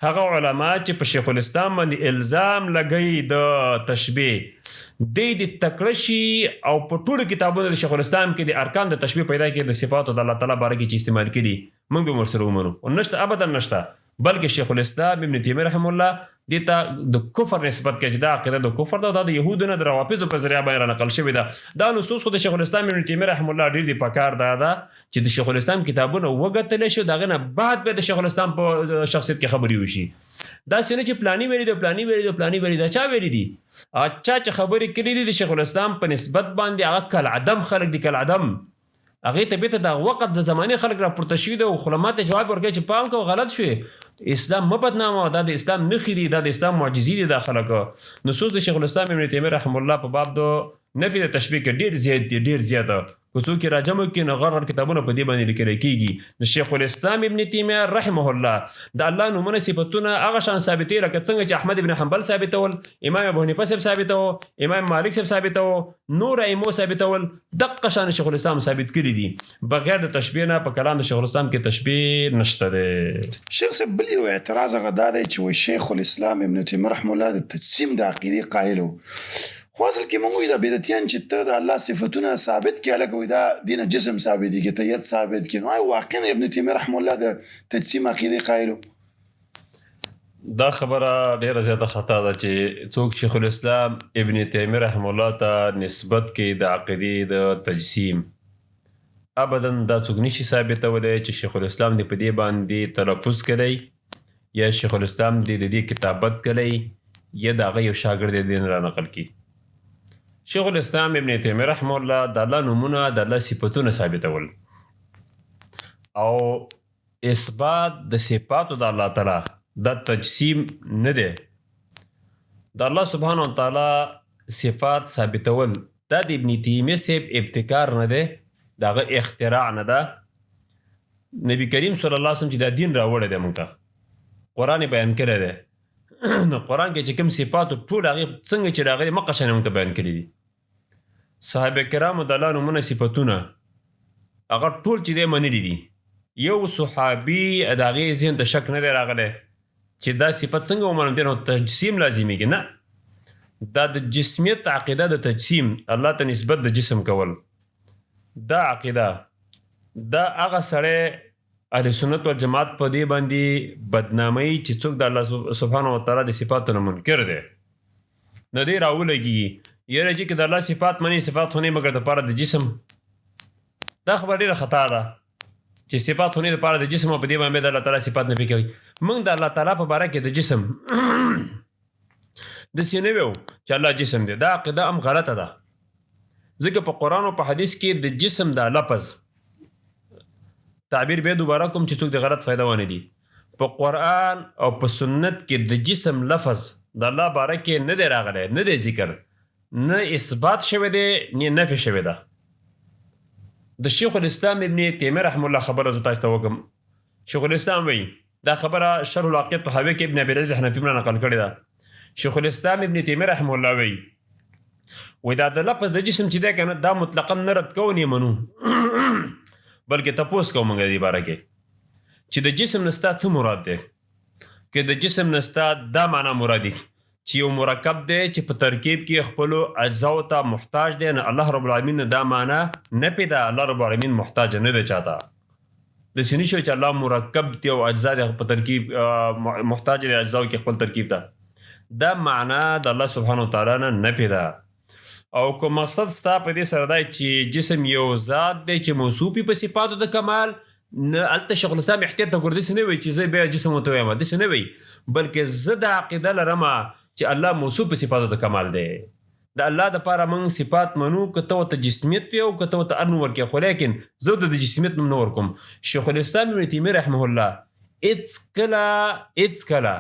هغه علما چې په شیخ الاسلام باندې الزام لګوي د تشبیه، دی د تکړه شي او په ټولو کتابونو د شیخ الاسلام کې د ارکان د تشبیه پیدا کړي د صفاتو د الله تعالی باره کې چې استعمال کړي، موږ به هم ورسره ومنو. او نشته، ابدا نشته. بلکې شیخ الاسلام ابن تیمیه رحمه الله دې ته د کفر نسبت کوي چې دا عقیده د کفر ده، دا د یهودو نه د روافضو په ذریعه باندې رانقل شوې ده. دا نصوص خو د شیخ الاسلام ابن تیمیه رحمه الله ډېر دي پکار دا ده چې د شیخ الاسلام کتابونه وګتلی شي، د هغې نه بعد بیا د شیخ الاسلام په شخصیت کې خبرې وشي. داسې نه چې پلاني ویلي دی، پلاني ویلي دی، پلاني ویلي دی. چا ویلي دي؟ چا چې خبرې کړي دي د شیخ الاسلام په نسبت باندې، هغه کالعدم خلک دي، کالعدم. هغې ته بیرته د وخت د زمانې خلک راپورته شوي دي او علما ته جواب ورکوي چې پام کوه غلط شوې، اسلام مه بدنامه، دا د اسلام نښې دي، دا د اسلام معجزې دي. دا خلک نصوص د شیخ الاسلام ابن تیمیه رحمه الله په باب د نفي د تشبیه کې ډېر زیات دي، ډېر زیاته. که څوک یې راجمع کړي نو غر کتابونه په دې باندې لیکلی کېږي. د شیخ الاسلام ابن تیمیه رحمه الله د الله نومونه صفتونه هغه شان ثابتوي لکه څنګه چې احمد ابن حنبل ثابتول، امام ابو حنیفه صاحب ثابتو، امام مالک صاحب ثابتو، نور ائمو ثابتول، دقه شان شیخ الاسلام ثابت کړي دي. بغیر د تشبیه نه په کلام د شیخ الاسلام کې تشبیه نشته دی. شیخ صاحب بل یو اعتراض هغه دا دی چې وایي شیخ الاسلام ابن تیمیه رحمه الله د تجسیم د عقیدې قایل و. خو اصل کې موږ وایو دا بدعتیان چې ته د الله صفتونه ثابت کړي، هلکه وایي دا دینه جسم ثابت کړي، ته ید ثابت کړي. نو آیا واقعا ابن تیمیه رحمه الله د تجسیم عقیدې قایل و؟ دا خبره ډیره زیاته خطا ده چې څوک شیخ الاسلام ابن تیمیه رحمه الله ته نسبت کوي د عقیدې د تجسیم. ابدا دا څوک نشي ثابتولی چې شیخ الاسلام دې په دې باندې تلفظ کړی یا شیخ الاسلام دې د دې کتابت کړی یا د هغه یو شاګرد یې دې نه رانقل کړي. شیخ الاسلام ابن تیمیه رحمه الله د الله نومونه د الله صفتونه ثابتول او اثبات د صفاتو د الله تعالی دا تجسیم نه دی. د الله سبحانه وتعالی صفات ثابتول دا د ابن تیمیه صاحب ابتکار نه دی، د هغه اختراع نه ده. نبی کریم صلی الله علیه وسلم چې دا دین راوړی دی موږ ته، قرآن بیان کړی دی. نو قرآن کې چې کوم صفاتو ټول هغې څنګه چې راغلي مقه شان موږ ته بیان کړي دي. صحابه کرامو د الله نومونه صفتونه هغه ټول چې دی منلي دي. یو صحابي د هغې ذهن ته شک نه دی راغلی چې دا صفت څنګه ومنم، دی نو تجسیم لازمیږي نه. دا د جسمیت عقیده د تجسیم، الله ته نسبت د جسم کول، دا عقیده دا هغه سړی اهل سنت والجماعت په دې باندې بدنامۍ چې څوک د الله سبحانه وتعالی د صفاتو نه منکر دی، نه دی راولګي یاره چې که د الله صفات مني، صفات خو نه مګر دپاره د جسم. دا خبره ډېره خطا ده چې صفات خو نه دپاره د جسم او په دې باندې د الله تعالی صفات نفي کوي. موږ د الله تعالی په باره کې د جسم داسې نه ویو چې الله جسم دی. دا عقیده هم غلطه ده، ځکه په قرآن او په حدیث کې د جسم دا لفظ تعبیر بیا دوباره کوم چې څوک د غلط فایده ونه دي. په قرآن او په سنت کې د جسم لفظ د الله باره کې نه دی راغلی، نه دی ذکر، نه اثبات شوی دی نه نفي شوی ده. د شیخ الاسلام ابن تیمیه رحمه الله خبره زه تاسو ته وکړم. شیخ الاسلام وایي دا خبره شرح العقیدة الطحاویه کې ابن ابي العز حنفي نه نقل کړې ده. شیخ الاسلام ابن تیمیه رحمه الله وی دا د لفظ د جسم چې دی کنه دا مطلقا نه رد کوو نه منو بلکې تپوس کوو موږ دې باره کې چې د جسم نه ستا څه مراد دی. که د جسم نه ستا دا معنا مراد دی چې یو مرکب دی چې په ترکیب کې خپلو اجزاو ته محتاج دی، نه الله رب العالمین دا معنا نه پیدا. الله رب العالمین محتاج نه دی چاته. داسې نشو چې الله مرکب دی او اجزا دی په ترکیب محتاج دی اجزاو کې خپل ترکیب ته. دا معنا د الله سبحانه وتعالی نه پیدا. او که مقصد ستا په دې سره دی چې جسم یو ذات دی چې موصوف په صفاتو د کمال، نه هلته شیخ الاسلام احتیاط ته ګورې داسې نه وایي چې زه بیا جسم ورته وایم، داسې نه وایي، بلکې زه دا عقیده لرمه چې الله موصوف په صفاتو د کمال دی. د الله دپاره موږ صفات منو، که ته ورته جسمیت وي او که ته ورته هر نوم ورکړې، خو لیکن زه ورته د جسمیت نوم نه ورکوم. شیخ الاسلام ابن تیمیه رحمه الله هېڅ کله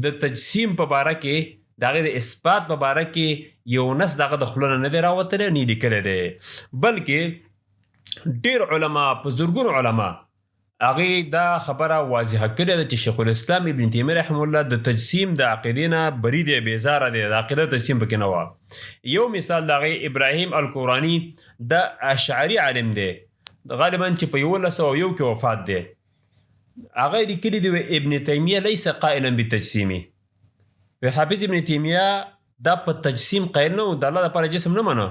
د تجسیم په باره کې د هغې د اثبات په باره کې یو نس د هغه د خوله نه دی راوتلی نه یې لیکلی دی، بلکې ډېر علما په زرګونو علما هغې دا خبره واضحه کړې ده چې شیخ الاسلام ابن تیمیه رحمه الله د تجسیم د عقیدې نه بري دی، بیزاره دی، د عقیده تجسیم پکې نه وه. یو مثال د هغې ابراهیم القراني د اشعري عالم دی، غالبا چې په 1101 کې وفات دی. هغه لیکلي دی ابن تیمیه لیس قائلا بالتجسیم. حافظ ابن تیمیه دا په تجسیم قائل نه و، د الله دپاره جسم نه منه.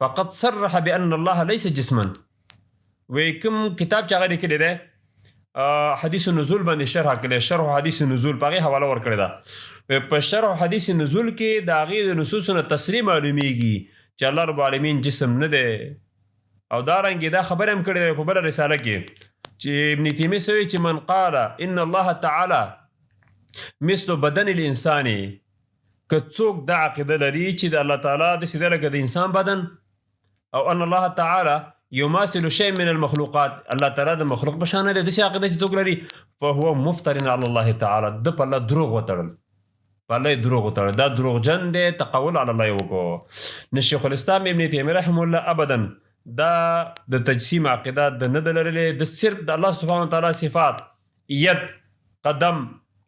فقد صرح بأن الله ليس جسما. وی کوم کتاب چې هغه لیکلی دی حدیث النزول باندې شرح کړی، شرح حدیث النزول، په هغې حواله ورکړې ده. په شرح حدیث النزول کې د هغې د نصوصو نه تصریح معلومیږي چې الله رب العالمین جسم نه دی. او دارنګې دا خبره هم کړې ده په بله رساله کې چې ابن تیمیه څه وایي چې من قال ان الله تعالی مثل بدن الانسان، که څوک دا عقیده لري چې د الله تعالی داسې دی لکه د انسان بدن، او ان الله تعالی یماثل شیء من المخلوقات، الله تعالی د مخلوق په شان دی، داسې عقیده چې څوک لري فهو مفتر علی الله تعالی، ده په الله دروغ وتړل، په الله یې دروغ وتړل، دا دروغجن دی، تقول علی الله یې وکړو. نو شیخ الاسلام ابن تیمیه رحمه الله ابدا دا د تجسیم عقیده د نه ده لرلې، د صرف د الله سبحانه وتعالی صفات، ید، قدم،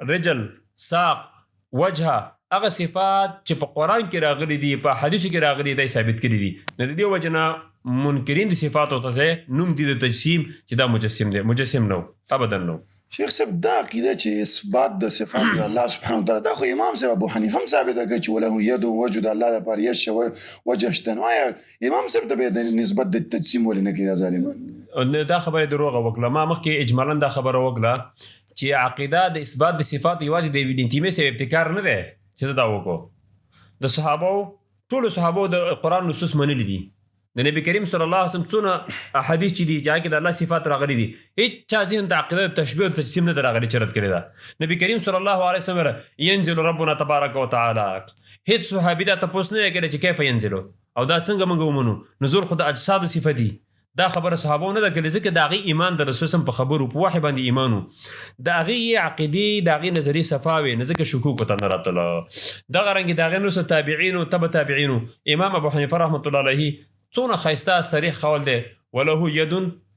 رجل، ساق، وجهه، هغه صفات چې په قرآن کې راغلي دي، په حدیثو کې راغلي دی، ثابت کړي دي. نو د دې وجه نه منکرین د صفاتو ته نوم دي د تجسیم چې دا مجسم دی، مجسم نه ابدا نه. شیخ صاحب دا عقیده چې اثبات د صفات د الله سبحانه وتعالی دا خو امام صاحب ابو حنیفه هم ثابته کړې چې وله ید و وجود الله لپاره ید شوی وجه شته. نو آیا امام صاحب ته به نسبت د تجسیم ولې نه کوي دا ظالمان؟ دا خبره دروغه وکړه. ما مخکې اجمالا دا خبره وکړه چې عقیده د اثبات د صفات یوازې د ابن تیمیه صاحب ابتکار نه دی چې دا وکړو. د صحابو ټولو صحابو د قرآن نصوص منلي دي. د نبی کریم صلی الله علیه وسلم څونه احادیث چې دي چې هغې کې د الله صفات راغلي دي، هېڅ چا ذهن ته عقیده د تشبیه او تجسیم نه ده راغلي چې رد کړې ده. نبی کریم صلی الله علیه وسلم ینزل ربنا تبارک وتعالی، هېڅ صحابي دا تپوس نه دی کړی چې کیف ینزلو، او دا څنګه موږ ومنو؟ نزول خو د اجسادو صفه دي. دا خبره صحابو نه ده کړې، ځکه د هغې ایمان د رسول صلی په خبرو په وحي باندې ایمان و، د هغې عقیدې د هغې نظري صفا وې، نه ځکه شکوک ورته نه راتله. دغه رنګې د هغې وروسته تابعینو، تبع تابعینو، امام ابو حنیفه رحمة الله علیه څونه ښایسته صریح قول دی، وله ید،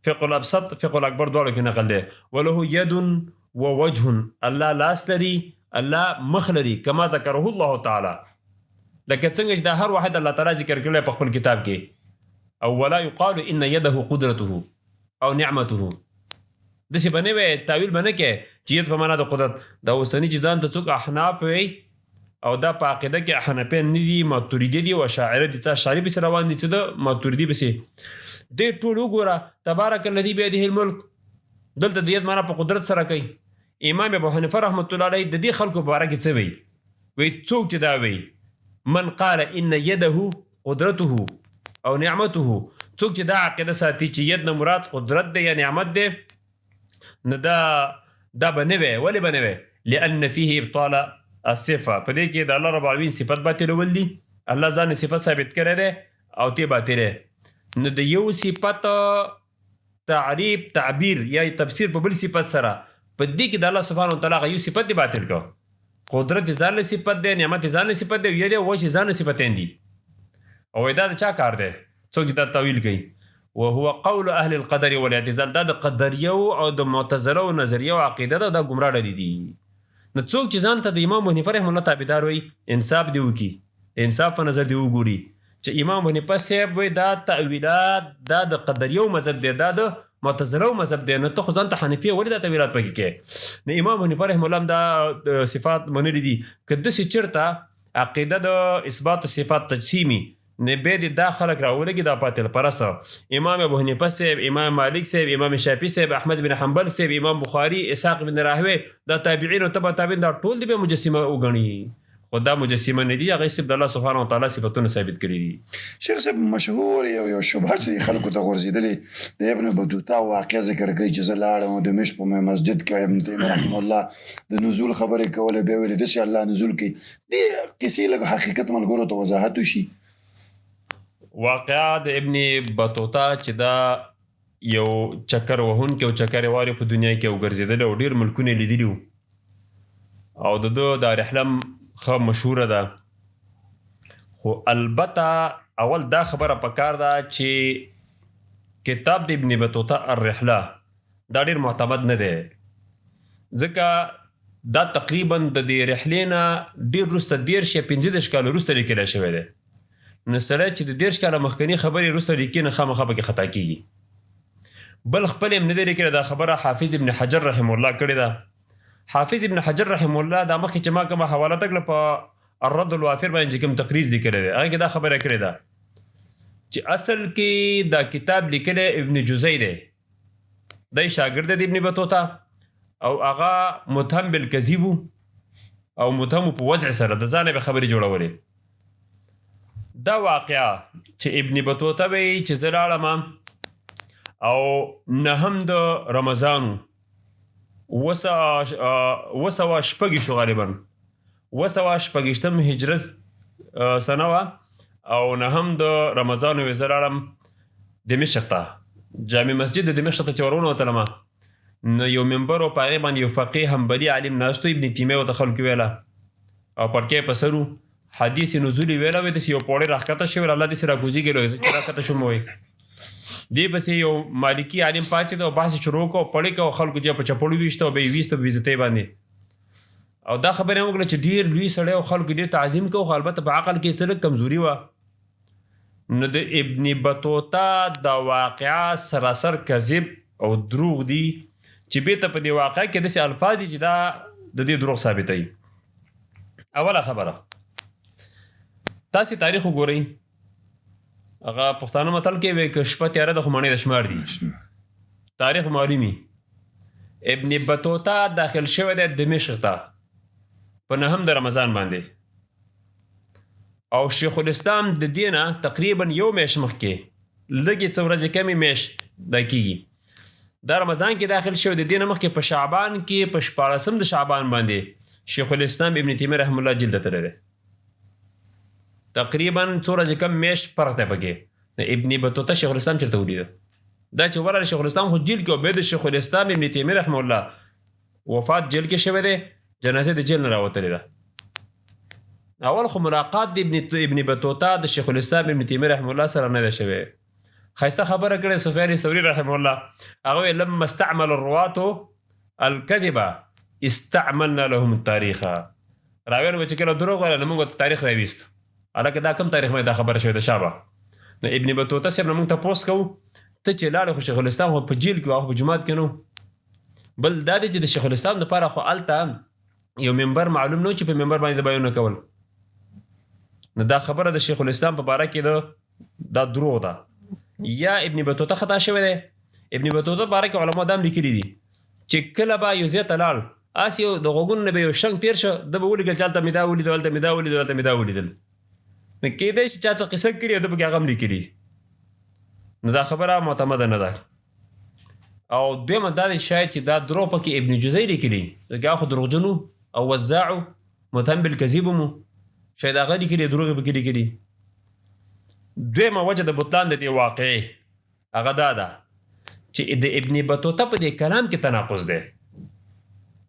فقه الابسط، فقه الاکبر دواړو کې نقل دی، وله ید و وجه، الله لاس لري، الله مخ لري، کما ذکره الله تعالی، لکه څنګه چې دا هر واحد الله تعالی ذکر کړی په خپل کتاب کې. او ولا یقال ان یده قدرته او نعمته، داسې به نه وی تاویل به نه کې چې ید په معنا د قدرت. دا اوسني چې ځان ته څوک احناف وی او دا په عقیده کې حنفیان نه دي، ماتوریدي دي او اشاعره دي، څه اشعري پسې روان دي، څه د ماتوریدي پسې. دې ټول وګوره تبارک الذي بیده الملک، دلته د ید معنا په قدرت سره کوي. امام ابو حنیفه رحمة الله علیه د دې خلکو په باره کې څه وی؟ وی څوک چې دا وی من قال ان یده قدرته او نعمته، څوک چې دا عقیده ساتي چې ید نه مراد قدرت دی یا نعمت دی، نو دا به نه وی. ولې به نه وی؟ لأن فيه ابطال الصفه، په دې کې د الله رب العالمین صفت باطلول دي. الله ځان صفت ثابت کړی دی او تی باطل دی. نو د یو صفت تعریف، تعبیر یا تفسیر په بل صفت سره، په دې کې د الله سبحانه وتعالی یو صفت دی باطل کو. قدرت ځان له صفت دی، نعمت ځان له صفت دی، یا دی وجه ځان له صفتین دي. او دا د چا کار دی؟ څوک دا تاویل کوي؟ وهو قول اهل القدر والاعتزال. دا د قدریو او د معتزله او نظریه او عقیده دا ګمراه ډلې دي. نو څوک چې ځان ته د امام ابو حنیفه رحمه الله تابعدار وي انصاف دی وکړي، انصاف په نظر دی وګوري چې امام ابو حنیفه صاحب وایي دا تأویلات دا د قدریو مذهب دی، دا د معتزله مذهب دی، نو ته خو ځان ته حنفیه ولې دا تأویلات پکې کوې؟ نو امام ابو حنیفه رحمه الله هم دا صفات منلي دي. که داسې چېرته عقیده د اثبات صفات تجسیمي نه بیا دې دا خلک راولګي دا باطل پرسته. امام ابو حنیفه صاحب، امام مالک صاحب، امام شافعي صاحب، احمد بن حنبل صاحب، امام بخاري، اسحاق بن راهوی، دا تابعین او تبع تابعین دا ټول دې به مجسمه وګڼي، خو دا مجسمه نه دي، هغه صرف د الله سبحانه وتعالی صفتونه ثابت کړي دي. شیخ صاحب مشهور یو شبهه چې خلکو ته غورځېدلې د ابن بطوطه واقعه ذکر کوي چې زه لاړم او د مشک په مسجد کې ابن تیمیه رحمه الله د نزول خبرې کولې، بیا ویلې داسې الله نزول کوي. دې کیسې لږ حقیقت ملګرو ته وضاحت وشي. واقعه د ابن بطوطه چې دا یو چکر وهونکی او چکرې واري په دنیا کې وګرځېدلی او ډېر ملکونه یې لیدلي وو او د ده دا رحله ښه مشهوره ده. خو البته اول دا خبره پکار ده چې کتاب د ابن بطوطه الرحله دا ډېر معتمد نه دی، ځکه دا تقریبا د دې رحلې نه ډېر وروسته 13 یا 15 کاله وروسته لیکلی شوی دی. نو سړی چې د 13 کاله مخکني خبرې وروسته لیکي نه خامخا پکې خطا کېږي. بل خپل هم نه دی لیکلی، دا خبره حافظ ابن حجر رحمه الله کړې ده. حافظ ابن حجر رحمه الله دا مخکې چې ما کومه حواله تکړه په الرد الوافر باندې چې کوم تقریض لیکلی دی هغې کې دا خبره کړې ده چې اصل کې دا کتاب لیکلی ابن جزی دی، دی شاګرد دی ابن بطوطه او هغه متهم بالکذب او متهم په وضع سره د ځانه به خبرې جوړولې. دا واقعه چې ابن بطوطه وایي چې زه لاړم او نهم د رمضانو 206 غالبا 206 هجرت سنه وه او نهم د رمضانو وې زه لاړم دمشق ته، جامع مسجد د دمشق ته چې ور ونوتلم نو یو منبر و په هغې باندې یو فقیه حنبلي عالم ناست و، ابن تیمیه ورته خلکو ویله او پړکی په سر و، حدیث نزولي ویله وې داسې یو پوړی راښکته شوی الله داسې راکوزېږي چې راښکته شوم وایي. دې پسې یو مالکي عالم پاڅېد او بحث شروع کړه او پړی کړه او خلکو چې په چپړو ویشته او به یې ویسته په بېزتۍ باندې او دا خبره یې وکړه چې ډېر لوی سړی او خلکو ډېر تعظیم کوو، خو البته په عقل کې څه لږ کمزوري وه. نو د ابن بطوطه دا واقعه سراسر کذب او دروغ دي چې بېرته په دې واقعه کې داسې الفاظ دي چې دا د دې دروغ ثابتوي. اوله خبره تاسې تاریخ وګورئ، هغه پښتانه متل کې وایي که شپه تیاره ده خو مڼې د شمار دي. تاریخ معلومي ابن بطوطه داخل شوی دی دمشق ته په نهم د رمضان باندې او شیخ الاسلام د دې نه تقریبا یو میاشت مخکې لږې څه ورځې کمې میاشت دا کېږي دا رمضان کې داخل شوی د دې نه مخکې په شعبان کې په 14 د شعبان باندې شیخ الاسلام ابن تیمیه رحمه الله جلد تللی دی، تقریبا څو ورځې کم میاشت فرق دی پکې. ابن بطوطه شیخ الاسلام چېرته ولیده دا چې ورغلی شیخ الاسلام خو جیل کې او بیا د شیخ الاسلام ابن تیمیه رحمه الله وفات جیل کې شوی دی، جنازه د جیل نه راوتلې ده. اول خو ملاقات د ابن بطوطه د شیخ الاسلام ابن تیمیه رحمه الله سره نه ده شوی. ښایسته خبره کړې سفیان ثوري رحمه الله، هغه وایي لما استعمل الرواة الكذب استعملنا لهم التاریخ. راویانو به چې کله دروغ ویله نو موږ تاریخ راویست. هلکه دا کوم تاریخ باندې دا خبره شوې ده شابه. نو ابن بطوطه صاحب نه موږ تپوس کوو ته چې لاړې خو شیخ الاسلام خو په جیل کې هغه په جومات کې نو. بل دا دی چې د شیخ الاسلام دپاره خو هلته یو منبر معلوم نه و چې په منبر باندې د بیانونه کول. نو دا خبره د شیخ الاسلام په باره کې دا دروغ ده یا ابن بطوطه خطا شوی دی. ابن بطوطه په باره کې علما دا هم لیکلي دي چې کله به یو ځای ته لاړ هسې یو د غوږونو نه به یو شنګ تېر شه ده به ولیکل چې هلته مې دا ولیدل هلته مې دا ولیدل هلته مې دا ولیدل. نو کېدی چې چا څه قصه کړي او ده پکې هغه هم لیکلي، نو دا خبره معتمده نه ده. او دویمه دا دی شاید چې دا دروغ پکې ابن جزی لیکلي، ځکه هغه خو دروغجن او وزاع متهم بالکذب مو، شاید هغه لیکلي دروغ یې پکې لیکلي. دویمه وجه د بطلان د دې واقعې هغه دا ده چې د ابن بطوطه په دې کلام کې تناقض دی.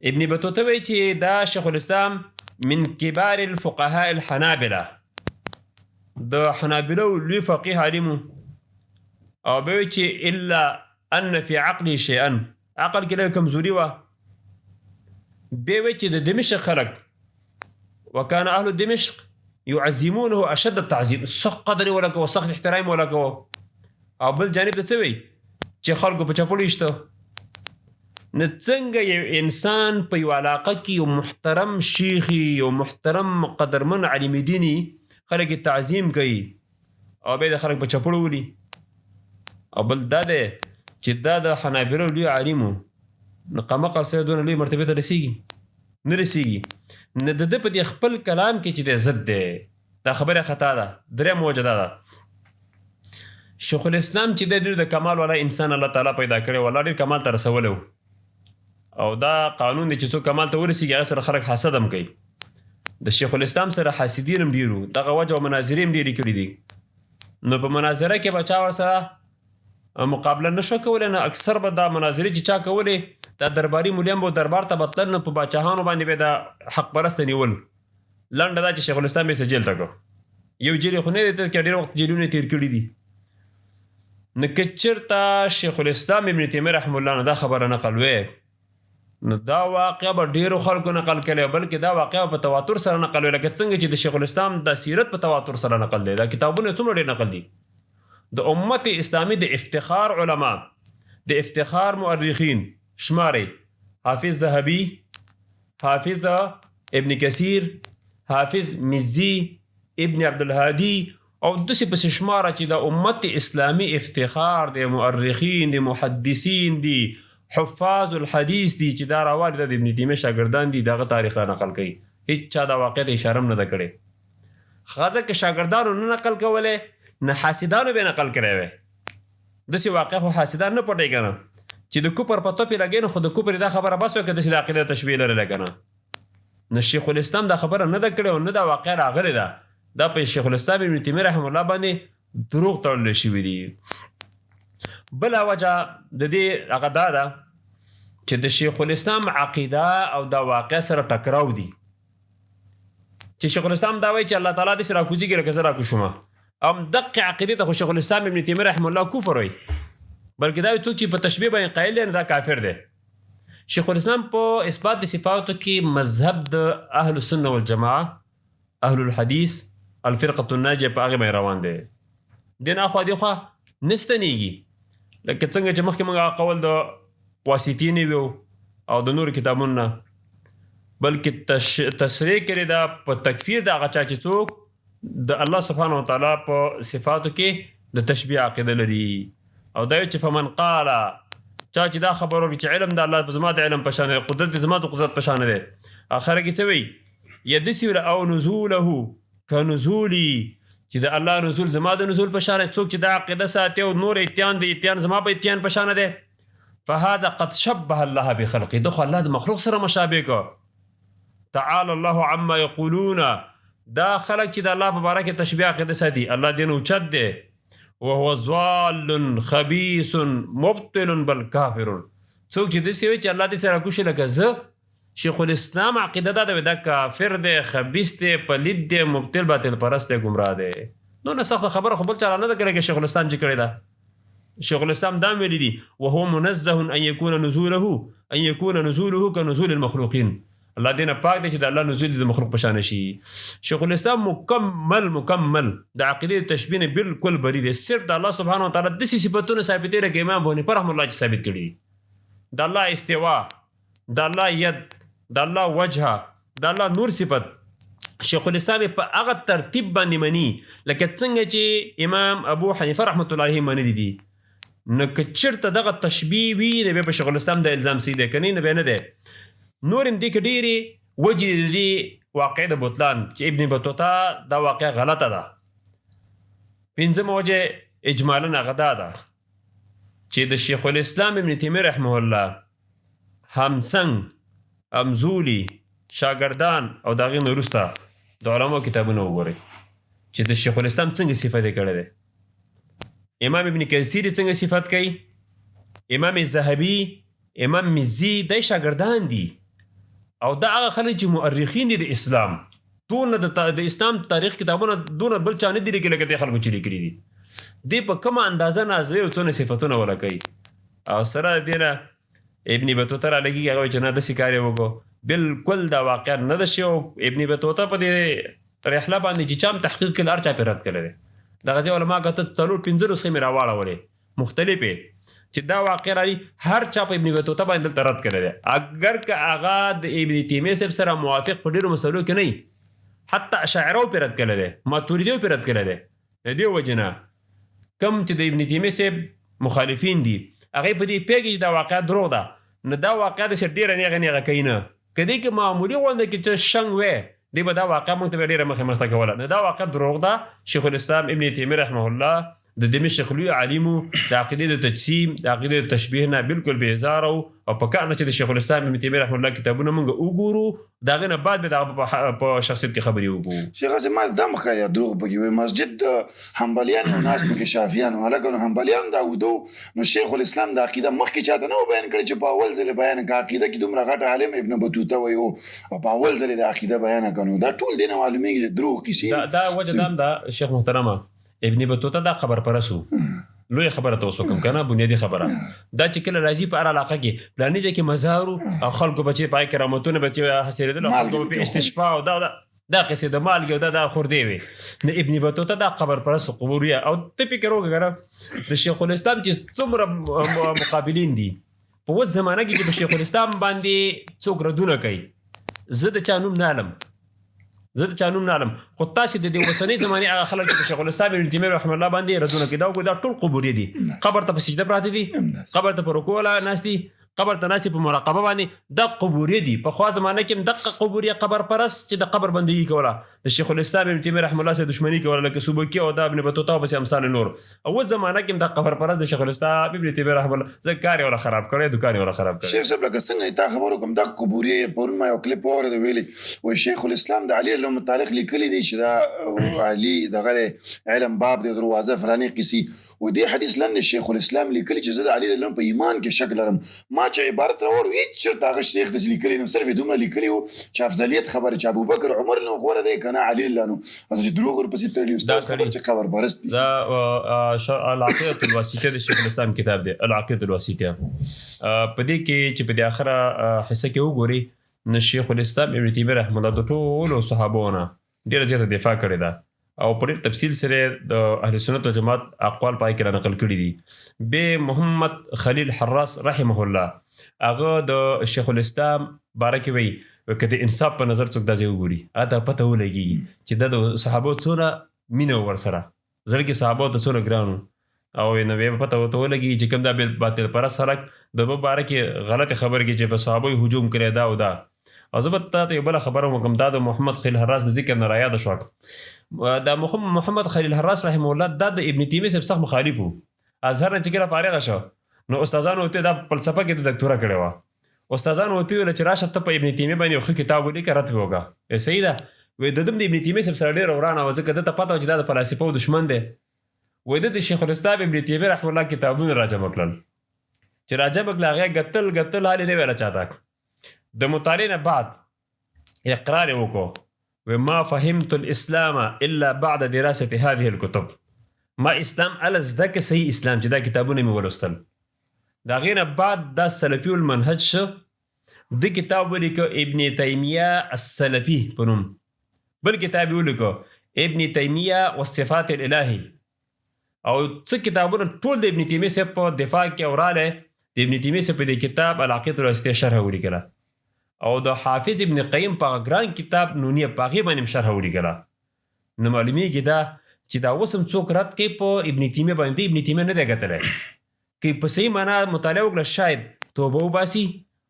ابن بطوطه وایي چې دا شیخ الاسلام من کبار الفقهاء الحنابله، د حنابلو لوی فقیه عالم او به وي چې الا ان فی عقله شیئا، عقل کې لږ کمزوري وه. به وی چې د دمشق خلک وكان اهل دمشق يعظمونه اشد التعظيم، سخت قدر ولا کوه، سخت احترام ولا کوه. او بل جانب ته څه وی چې خلکو په چپړو ایشته. نو څنګه یو انسان په یو علاقه کې یو محترم شیخي، یو محترم قدرمن علم دیني، خلک یې تعظیم کوي او بیا د خلک په چپړو ولي. او بل دا دی چې دا د حنابلو لوی عالم و، نو قمقل سره دونه لوی مرتبې ته رسېږي نه رسېږي. نه د ده په دې خپل کلام کې چې دی ضد دی، دا خبره خطا ده. درېیم وجه دا ده شیخ الاسلام چې دی ډېر د کمال والا انسان الله تعالی پیدا کړی و، الله ډېر کمال ته رسولی و. او دا قانون دی چې څوک کمال ته ورسېږي هغه سره خلک حسد هم کوي. د شیخ الاسلام سره حاسدین هم ډېر وو، دغه وجه او مناظرې هم ډېرې کړي دي. نو په مناظره کې به چا ورسره مقابله نه شو کولی، نه اکثر به دا مناظرې چې چا کولې دا درباري مولیان به دربار ته بتلل، نو په باچاهانو باندې به دا حق پرسته نیول. لنډه دا چې شیخ الاسلام یې جیل ته کړ. یو جیل خو نه دی که ډېر وخت جیلونه تېر کړي دي. نو که چېرته شیخ الاسلام ابن تیمیه رحمه الله نه دا خبره نقل وی، نو دا واقعه به ډېرو خلکو نقل کړی، بلکې دا واقعه په تواتر سره نقل وی، لکه څنګه چې د شیخ الاسلام د سیرت په تواتر سره نقل دی. دا کتابونه څومره ډېر نقل دي. د امت اسلامي د افتخار علما، د افتخار مؤرخین شماري حافظ ذهبي، حافظ ابن کثیر، حافظ مزي، ابن عبدالهادي، او داسې پسې شماره چې د امت اسلامي افتخار دی، مؤرخین دی، محدثین دی، حفاظ الحدیث دی، چې دا راوالي د ابن تیمیه شاګردان دي، دغه تاریخ را نقل کوي. هیڅ چا دا واقع ته اشاره هم نه ده کړې. ښځه که شاګردانو نه نقل کولی، نه حاسدانو به نقل کړی وی. داسې واقع خو حاسدان نه پټوي که نه، چې د کفر په توپې لګوي، نو خو د کفر دا خبره بس وکړه داسې د عقیده تشبیه لرله که نه. نو شیخ الاسلام دا خبره نه ده کړې او نه دا واقع راغلې ده. دا په شیخ الاسلام ابن تیمیه رحمه الله باندې دروغ تړلی شوي دي. بله وجه د دې هغه دا ده چې د شیخ الاسلام عقیده او دا واقع سره ټکراو دي. چې شیخ الاسلام دا وایي چې الله تعالی داسې راکوزېږي لکه زه راکوشومه، دقه عقیدې ته خو شیخ الاسلام ابن تیمیه رحمه الله کفر وایي، بلکې دا څوک چې په تشبیه باندې قایل دی دا کافر دی. شیخ الاسلام په اثبات د صفاتو کې مذهب د اهل السنه والجماعه، اهل الحدیث، الفرقه الناجیه په هغې باندې روان دی. دین اخوا دې خوا نه ستنېږي، لکه څنګه چې مخکې موږ قول د واسطین ویو او د نورو کتابونو نه، بلکې تصریح کړې ده په تکفیر د هغه چا چې څوک د الله سبحانه وتعالی په صفاتو کې د تشبیه عقیده لري. او دا چې فمن قال، چا چې دا خبر ورکړي چې علم د الله زما د علم په شان دی، قدرت د زما د قدرت په شان دی، اخره کې څه وایي؟ یدسي او نزوله کنزولي، چې د الله نزول زما د نزول په شان دی. څوک چې دا عقیده ساتي او نور اتیان د اتیان زما په اتیان په شان دی، فهذا قد شبه الله بخلقه، دغه الله د مخلوق سره مشابه کو. تعالى الله عما يقولون، دا خلق چې د الله په باره کې تشبیه عقیده ساتي، الله دې نه اوچت دی. وهو ضال خبيث مبطل بل کافر، څوک چې داسې وایي چې الله دې سره راکوشي لکه زه، شیخ الاسلام عقیده دا ده دا کافر دی، خبیث دی، پلید دی، مبطل باطل پرست دی، گمراه دی. نو نه سخته خبره خو بل چا نه ده کړې که شیخ الاسلام چې کړې ده. شیخ الاسلام دا ویلي دي وهو منزه ان يكون نزوله كنزول المخلوقين، الله دې نه پاک دی چې د الله نزول د مخلوق په شان شي. شیخ الاسلام مکمل د عقیدې تشبیه نه بالکل بری دی، صرف د الله سبحانه وتعالی داسې صفتونه ثابتې لکه امام ابو حنیفه رحمه الله چې ثابت کړي دي، د الله استوا، د الله ید، د الله وجه، د الله نور صفت. شیخ الاسلام په هغه ترتیب باندې مني لکه څنګه چې امام ابو حنیفه رحمة الله علیه منلي دي. نو که چېرته دغه تشبیه وي نو بیا په شیخ الاسلام د الزام صحیح دی، که نه بیا نه دی. نور هم دې کې ډېرې وجې د دې واقع د بطلان چې ابن بطوطه دا واقع غلطه ده. پنځمه وجه اجمالا هغه دا ده چې د شیخ الاسلام ابن تیمیه رحمه الله همسنګ، امزولي، شاګردان او د هغې نه وروسته د علماو کتابونه وګورئ چې د شیخ الاسلام څنګه صفت یې کړی دی. امام ابن کثیر څنګه صفت کوي، امام ذهبي، امام مزي، دا شاګردان دي او دا هغه خلک چې مؤرخین دي د اسلام. دونه د اسلام تاریخ کتابونه دونه بل چا نه دي لیکلي لکه دې خلکو چې لیکلي دي. دی په کومه اندازه نازوي او څونه صفتونه ولا کوي. او سره دې نه ابن بطوطه را لګي هغه چې نه داسې کار یې وکړو. بالکل دا واقعا نه ده شی. او ابن بطوطه په دې رحله باندې چې چا هم تحقیق کړی هر چا پرې رد کړی دی. دغه ځای علما ګټه 4-5 نسخې مې راواړولې مختلفې چې دا واقع راځي هر چا په ابن بطوطه باندې دلته رد کړی دی. اگر که هغه د ابن تیمیه صاحب سره موافق په ډېرو مسلو کې نه وي، حتی اشاعره پرې رد کړی دی، ماتوریدي پرې رد کړی دی. د دې وجې نه کوم چې د ابن تیمیه صاحب مخالفین دي هغې په دې پوهېږي چې دا واقعه دروغ ده. نو دا واقعه داسې ډېره نیغه نیغه کوي نه. که دې کې معمولي غونده کې چې شنګ وی دی به دا واقعه موږ ته به ډېره مخې مخته کوله. نو دا واقعه دروغ ده. شیخ الاسلام ابن تیمیه رحمه الله د دمشق لوی عالمو د عقیدې د تجسیم د عقیدې د تشبیه نه بالکل بېزاره و. او په کار نه چې د شیخ الاسلام ابن تیمیه رحمه الله کتابونه موږ وګورو، د هغې نه بعد به د هغه په شخصیت کې خبرې وکړو. شیخ هسې ما دا ښکاري دروغ پکې وایي مسجد د حنبلیانو او ناس پکې شافیانو. هلکه نو حنبلیان دا ودو نو شیخ الاسلام د عقیده مخکې چاته نه و بیان کړی چې په اول ځل یې بیان کړه. عقیده کې دومره غټ عالم ابن بطوطه وایي او په اول ځل یې د عقیده بیان کړه. نو دا ټول دې نه معلومېږي چې دروغ کیسې دا وجه دا هم ده شیخ محترمه ابن بطوطه دا خبر پرسو لوی خبره ته وسو کوم کنه بنیادی خبره دا چې کله راځي په هر علاقه کې پلاني ځای کې مزارو او خلکو بچي پای کرامتونه بچي حاصلېدل او خلکو په استشفاء او دا قصې د مالګې او دا خوردې وي. د ابن بطوطه دا خبر پرسو قبوریه. او ته فکر وکړه د شیخ الاسلام چې څومره مقابلین دي په اوس زمانه کې چې په شیخ الاسلام باندې څوک ردونه کوي. زه د چا نوم نه علم خو تاسې د دې اوسنۍ زمانې هغه خلک چې په شیخ الاسلام ابن تیمیه رحمه الله باندې ردونه کوي دا ټول قبوري دي. قبر ته په سجده پراته دي، قبر ته په رکوع ناست دي، قبر ته ناست په مراقبه باندې. دا قبوري دي. پخوا زمانه کې هم دقه قبوري قبر پرست چې د قبر بندګي کوله د شیخ الاسلام ابن تیمیه رحمه الله سره دښمني کوله لکه سبکي او دا ابن بطوطه او بس امثال نور. او زمانه کې هم د قبر پرست د شیخ الاسلام ابن تیمیه رحمه الله ذکر ولا خراب کړي دکان ولا خراب کړي. شیخ صاحب لکه څنګه تا خبرو کوم دا قبوري پرون ما یو کلیپ اورید ویلي وای شیخ الاسلام د علي له متعلق لیکلي دي چې دا علي دغه علم باب د دروازه فلاني قصي و دې حدیث لن شیخ الاسلام لیکلي چې زه د علي له په ایمان کې شک لرم. ما چې عبارت راوړ هیڅ چرته هغه شیخ د لیکلي نو صرف دومره لیکلي و چې افضلیت خبره چې ابوبکر عمر نو غوره دی کنه علي لانو چې دروغ ورپسې تړلی استاد خبر چې خبر برست دي. دا العقیدة الواسطیه د شیخ الاسلام کتاب دی العقیدة الواسطیه. په دې کې چې په دې اخره حصه کې وګوري نو شیخ الاسلام ابن تیمیه رحمه الله د ټولو صحابهونو ډېره زیاته دفاع کړې ده او په ډېر تفصیل سره د اهل سنت والجماعت اقوال پای کې را نقل کړي دي. به محمد خلیل حراس رحمه الله هغه د شیخ الاسلام باره کې وایي که د انصاف په نظر څوک دا ځای وګوري هغه ته پته ولګېږي چې دا د صحابو څونه مینه ورسره زړه کې صحابو ته څونه ګرانو او نو بیا پته ورته ولګېږي چې کوم دا باطل پرست خلک د باره کې غلطې خبرې کوي چې په صحابو یې هجوم کړی دا او دا. او زه به تا ته یو بله خبره وکړم دا د محمد خلیل حراس د ذکر نه رایاده شوه. دا محمد خلیل حراس رحمه الله دا د ابن تیمیه صاحب سخت مخالف و. ازهر نه چې کله فارغه شو نو استادانو ورته دا فلسفه کې د دکتوره کړې وه. استادانو ورته ویل چې راشه ته په ابن تیمیه باندې یو ښه کتاب ولیکه رد پې وکړه. صحیح ده وایي د ده د ابن تیمیه صاحب سره ډېره ورانه وه ځکه ده ته پته وه چې دا د فلاسفو دښمن دی. وایي ده د شیخ الاسلام ابن تیمیه رحمه الله کتابونه راجمع کړل چې راجمع کړل هغې ګتل حال یې نه ویله چاته. د مطالعې نه بعد اقرار وکړو وما فهمت الاسلام الا بعد دراسه هذه الكتب. ما اسلام ال زده کې صحیح اسلام چې دا کتابونه مې ولوستل. دا غینه بعد دا سلفی المنهج شو د کتاب ولیکو ابن تیمیه السلفی په نوم. بل کتاب ولیکو ابن تیمیه والصفات الالهی. او څه کتابونه ټول د ابن تیمیه صاحب په دفاع کې اوراله. د ابن تیمیه صاحب په کتاب العقیدة الواسطیه شرح ولیکله او د حافظ ابن قیم په ګران کتاب نونیه په هغې باندې شرح ولیکله. نو معلومیږي دا چې دا اوس هم څوک رد کوي په ابن تیمیه باندې ابن تیمیه نه دی ګټلی. که په صحیح معنا مطالعه وکړه شاید توبه وباسي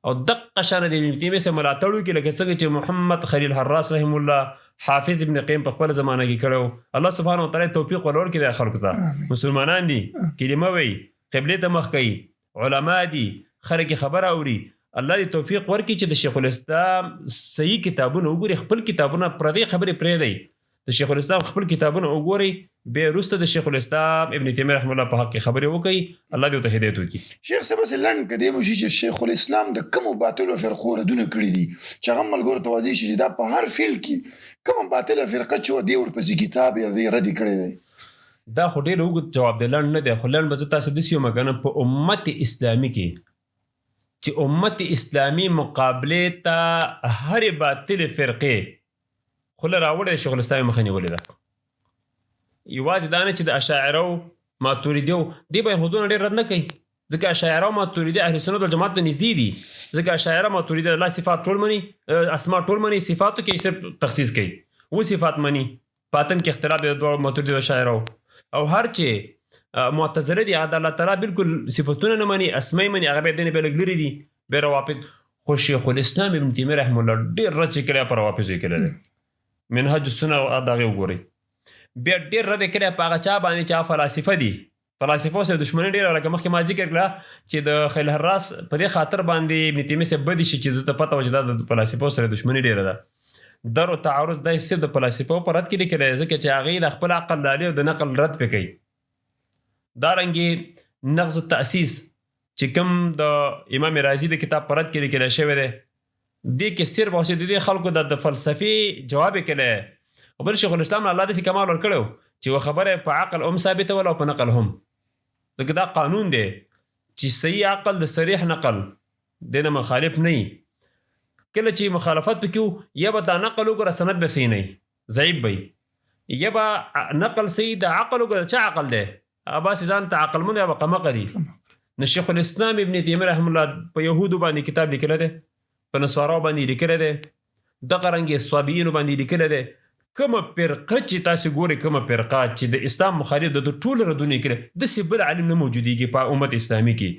او دقه شانه د ابن تیمیه سره ملاتړ وکړي لکه څنګه چې محمد خلیل حراس رحم الله حافظ ابن قیم په خپله زمانه کې کړی. الله سبحانه وتعالی توفیق ورکړي د خلکو ته. مسلمانان دي کلمه وایي قبلې ته مخ کوي علما دي خلک خبره اوري. الله دې توفیق ورکړي چې د شیخ الاسلام صحیح کتابونه وګوري. خپل کتابونه پردې خبرې پرېږدئ. د شیخ الاسلام خپل کتابونه وګورئ بیا وروسته د شیخ الاسلام ابن تیمیه رحمه الله په حق کې خبرې وکړئ. الله دې ورته هدایت وکړي. شیخ صاحب هسې لنډ که دی موشي چې شیخ الاسلام د کومو باطلو فرقو ردونه کړي دي چې هغه ملګرو ته واضح شي چې دا په هر فیلډ کې کومه باطله فرقه چې وه دې ورپسې کتاب یا دې ردې کړی دی. دا خو ډېر اوږد جواب دی، لنډ نه دی، خو لنډ به زه تاسو داسې وم که نه په امت اسلامي کې چې امت اسلامي مقابلې ته هرې باطلې فرقې خوله راوړې د شیخ الاسلام مخه نیولې ده. یوازې دا نه چې د اشاعرو ماتوریدیو دې به یې حدونه ډېر رد نه کوي، ځکه اشاعره او ماتوریدي اهل سنت والجماعت ته نږدې دي، ځکه اشاعره ماتوریدي الله صفات ټول مني، اسماء ټول مني، صفاتو کې صرف تخصیص کوي، و صفات مني، پاتم کې اختلاف دی د ماتوریدي او اشاعرو. او هر چې معتزله دي هغه الله تعالی بالکل صفتونه نه مني، اسماء مني، هغه به دې نه به لږ لرې دي بیا روافض. خو شیخ الاسلام ابن تیمیه رحمه الله ډېر رد چې کړی په روافضو یې کړی دی، منهج السنه د هغې وګورئ، بیا ډېر رد یې کړی په هغه چا باندې چې هغه فلاسفه دي، فلاسفو سره دښمني ډېره لکه مخکې ما ذکر کړه چې د خیل حراس په دې خاطر باندې ابن تیمیه صاحب بدې شي چې دته پته وه چې دا د فلاسفو سره دښمني ډېره ده. در و تعارض دا یې صرف د فلاسفو په رد کې لیکلی دی، ځکه چې هغې د خپل عقل ډالي او د نقل رد پې کوي. دارنګې نقض التأسیس چې کوم د امام رازي د کتاب په رد کې لیکلی شوی دی، دې کې صرف او صرف د دې خلکو د فلسفې جواب یې کړی. او بل شیخ الاسلام الله داسې کمال ورکړی و چې یوه خبره په عقل هم ثابتوله او په نقل هم. لکه دا قانون دی چې صحیح عقل د صریح نقل دې نه مخالف نه وي، کله چې مخالفت پکې و یا به دا نقل وګوره سند به صحیح نه وي، ضعیف به وي، یا به نقل صحیح د عقل وګوره چا عقل دی باسې ځان ته عقلمند یا به قمقه دي. نو شیخ الاسلام ابن تیمیه رحمه الله په یهودو باندې کتاب لیکلی دی، په نصاراو باندې لیکلی دی، دغه رنګې صابیینو باندې لیکلی دی. کومه فرقه چې تاسو ګورئ، کومه فرقه چې د اسلام مخالف د ټولو ردونه یې کړي، داسې بل عالم نه موجودېږي په امت اسلامي کې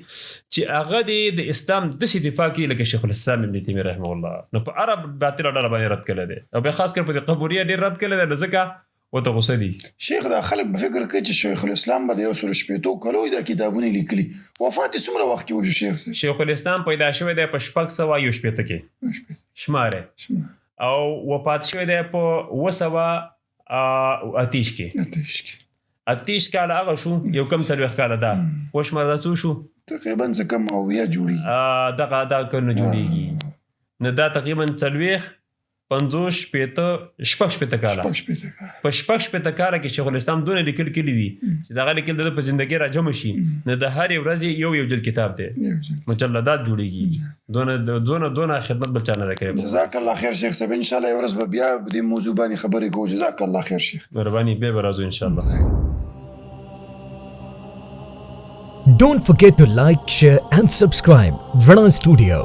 چې هغه د اسلام داسې دفاع کوي لکه شیخ الاسلام ابن تیمیه رحمه الله. نو په عرب باطله ډله باندې رد کړی دی، او بیا خاص کر په دې قبوریه ډېر رد کړی دی، ځکه ورته غوسه دي. شیخ دا خلک به فکر کوي چې شیخ الاسلام به د 160 کالو دا کتابونه لیکلي، وفات یې څومره وخت کې وشو شیخ صاحب؟ شیخ الاسلام پیدا شوی دی په 661 کې شماره، او وفات شوی دی په 228 کې. 28 کاله هغه شو، یو کم 40 کاله ده وشماره دا څو شو؟ تقریبا څه کم اویا جوړېږي، دغه کلونه جوړېږي. نو دا تقریبا 40 50 شپږ کاله په 6 کاله کې شیخ الاسلام دونه لیکل کړي دي چې دغه لیکل د په زندګۍ را جمع شي. نو د هرې ورځې یو جلد کتاب دی، مجلدات جوړېږي، دونه خدمت بل چا نه ده کړې. جزاک الله خیر شیخ صاحب، ان شاء الله یو ورځ به بیا د دې موضوع باندې خبرې کوو. جزاک الله خیر شیخ، مهرباني بیا به راځو ان شاء الله. Don't forget to like, share and subscribe Rana Studio.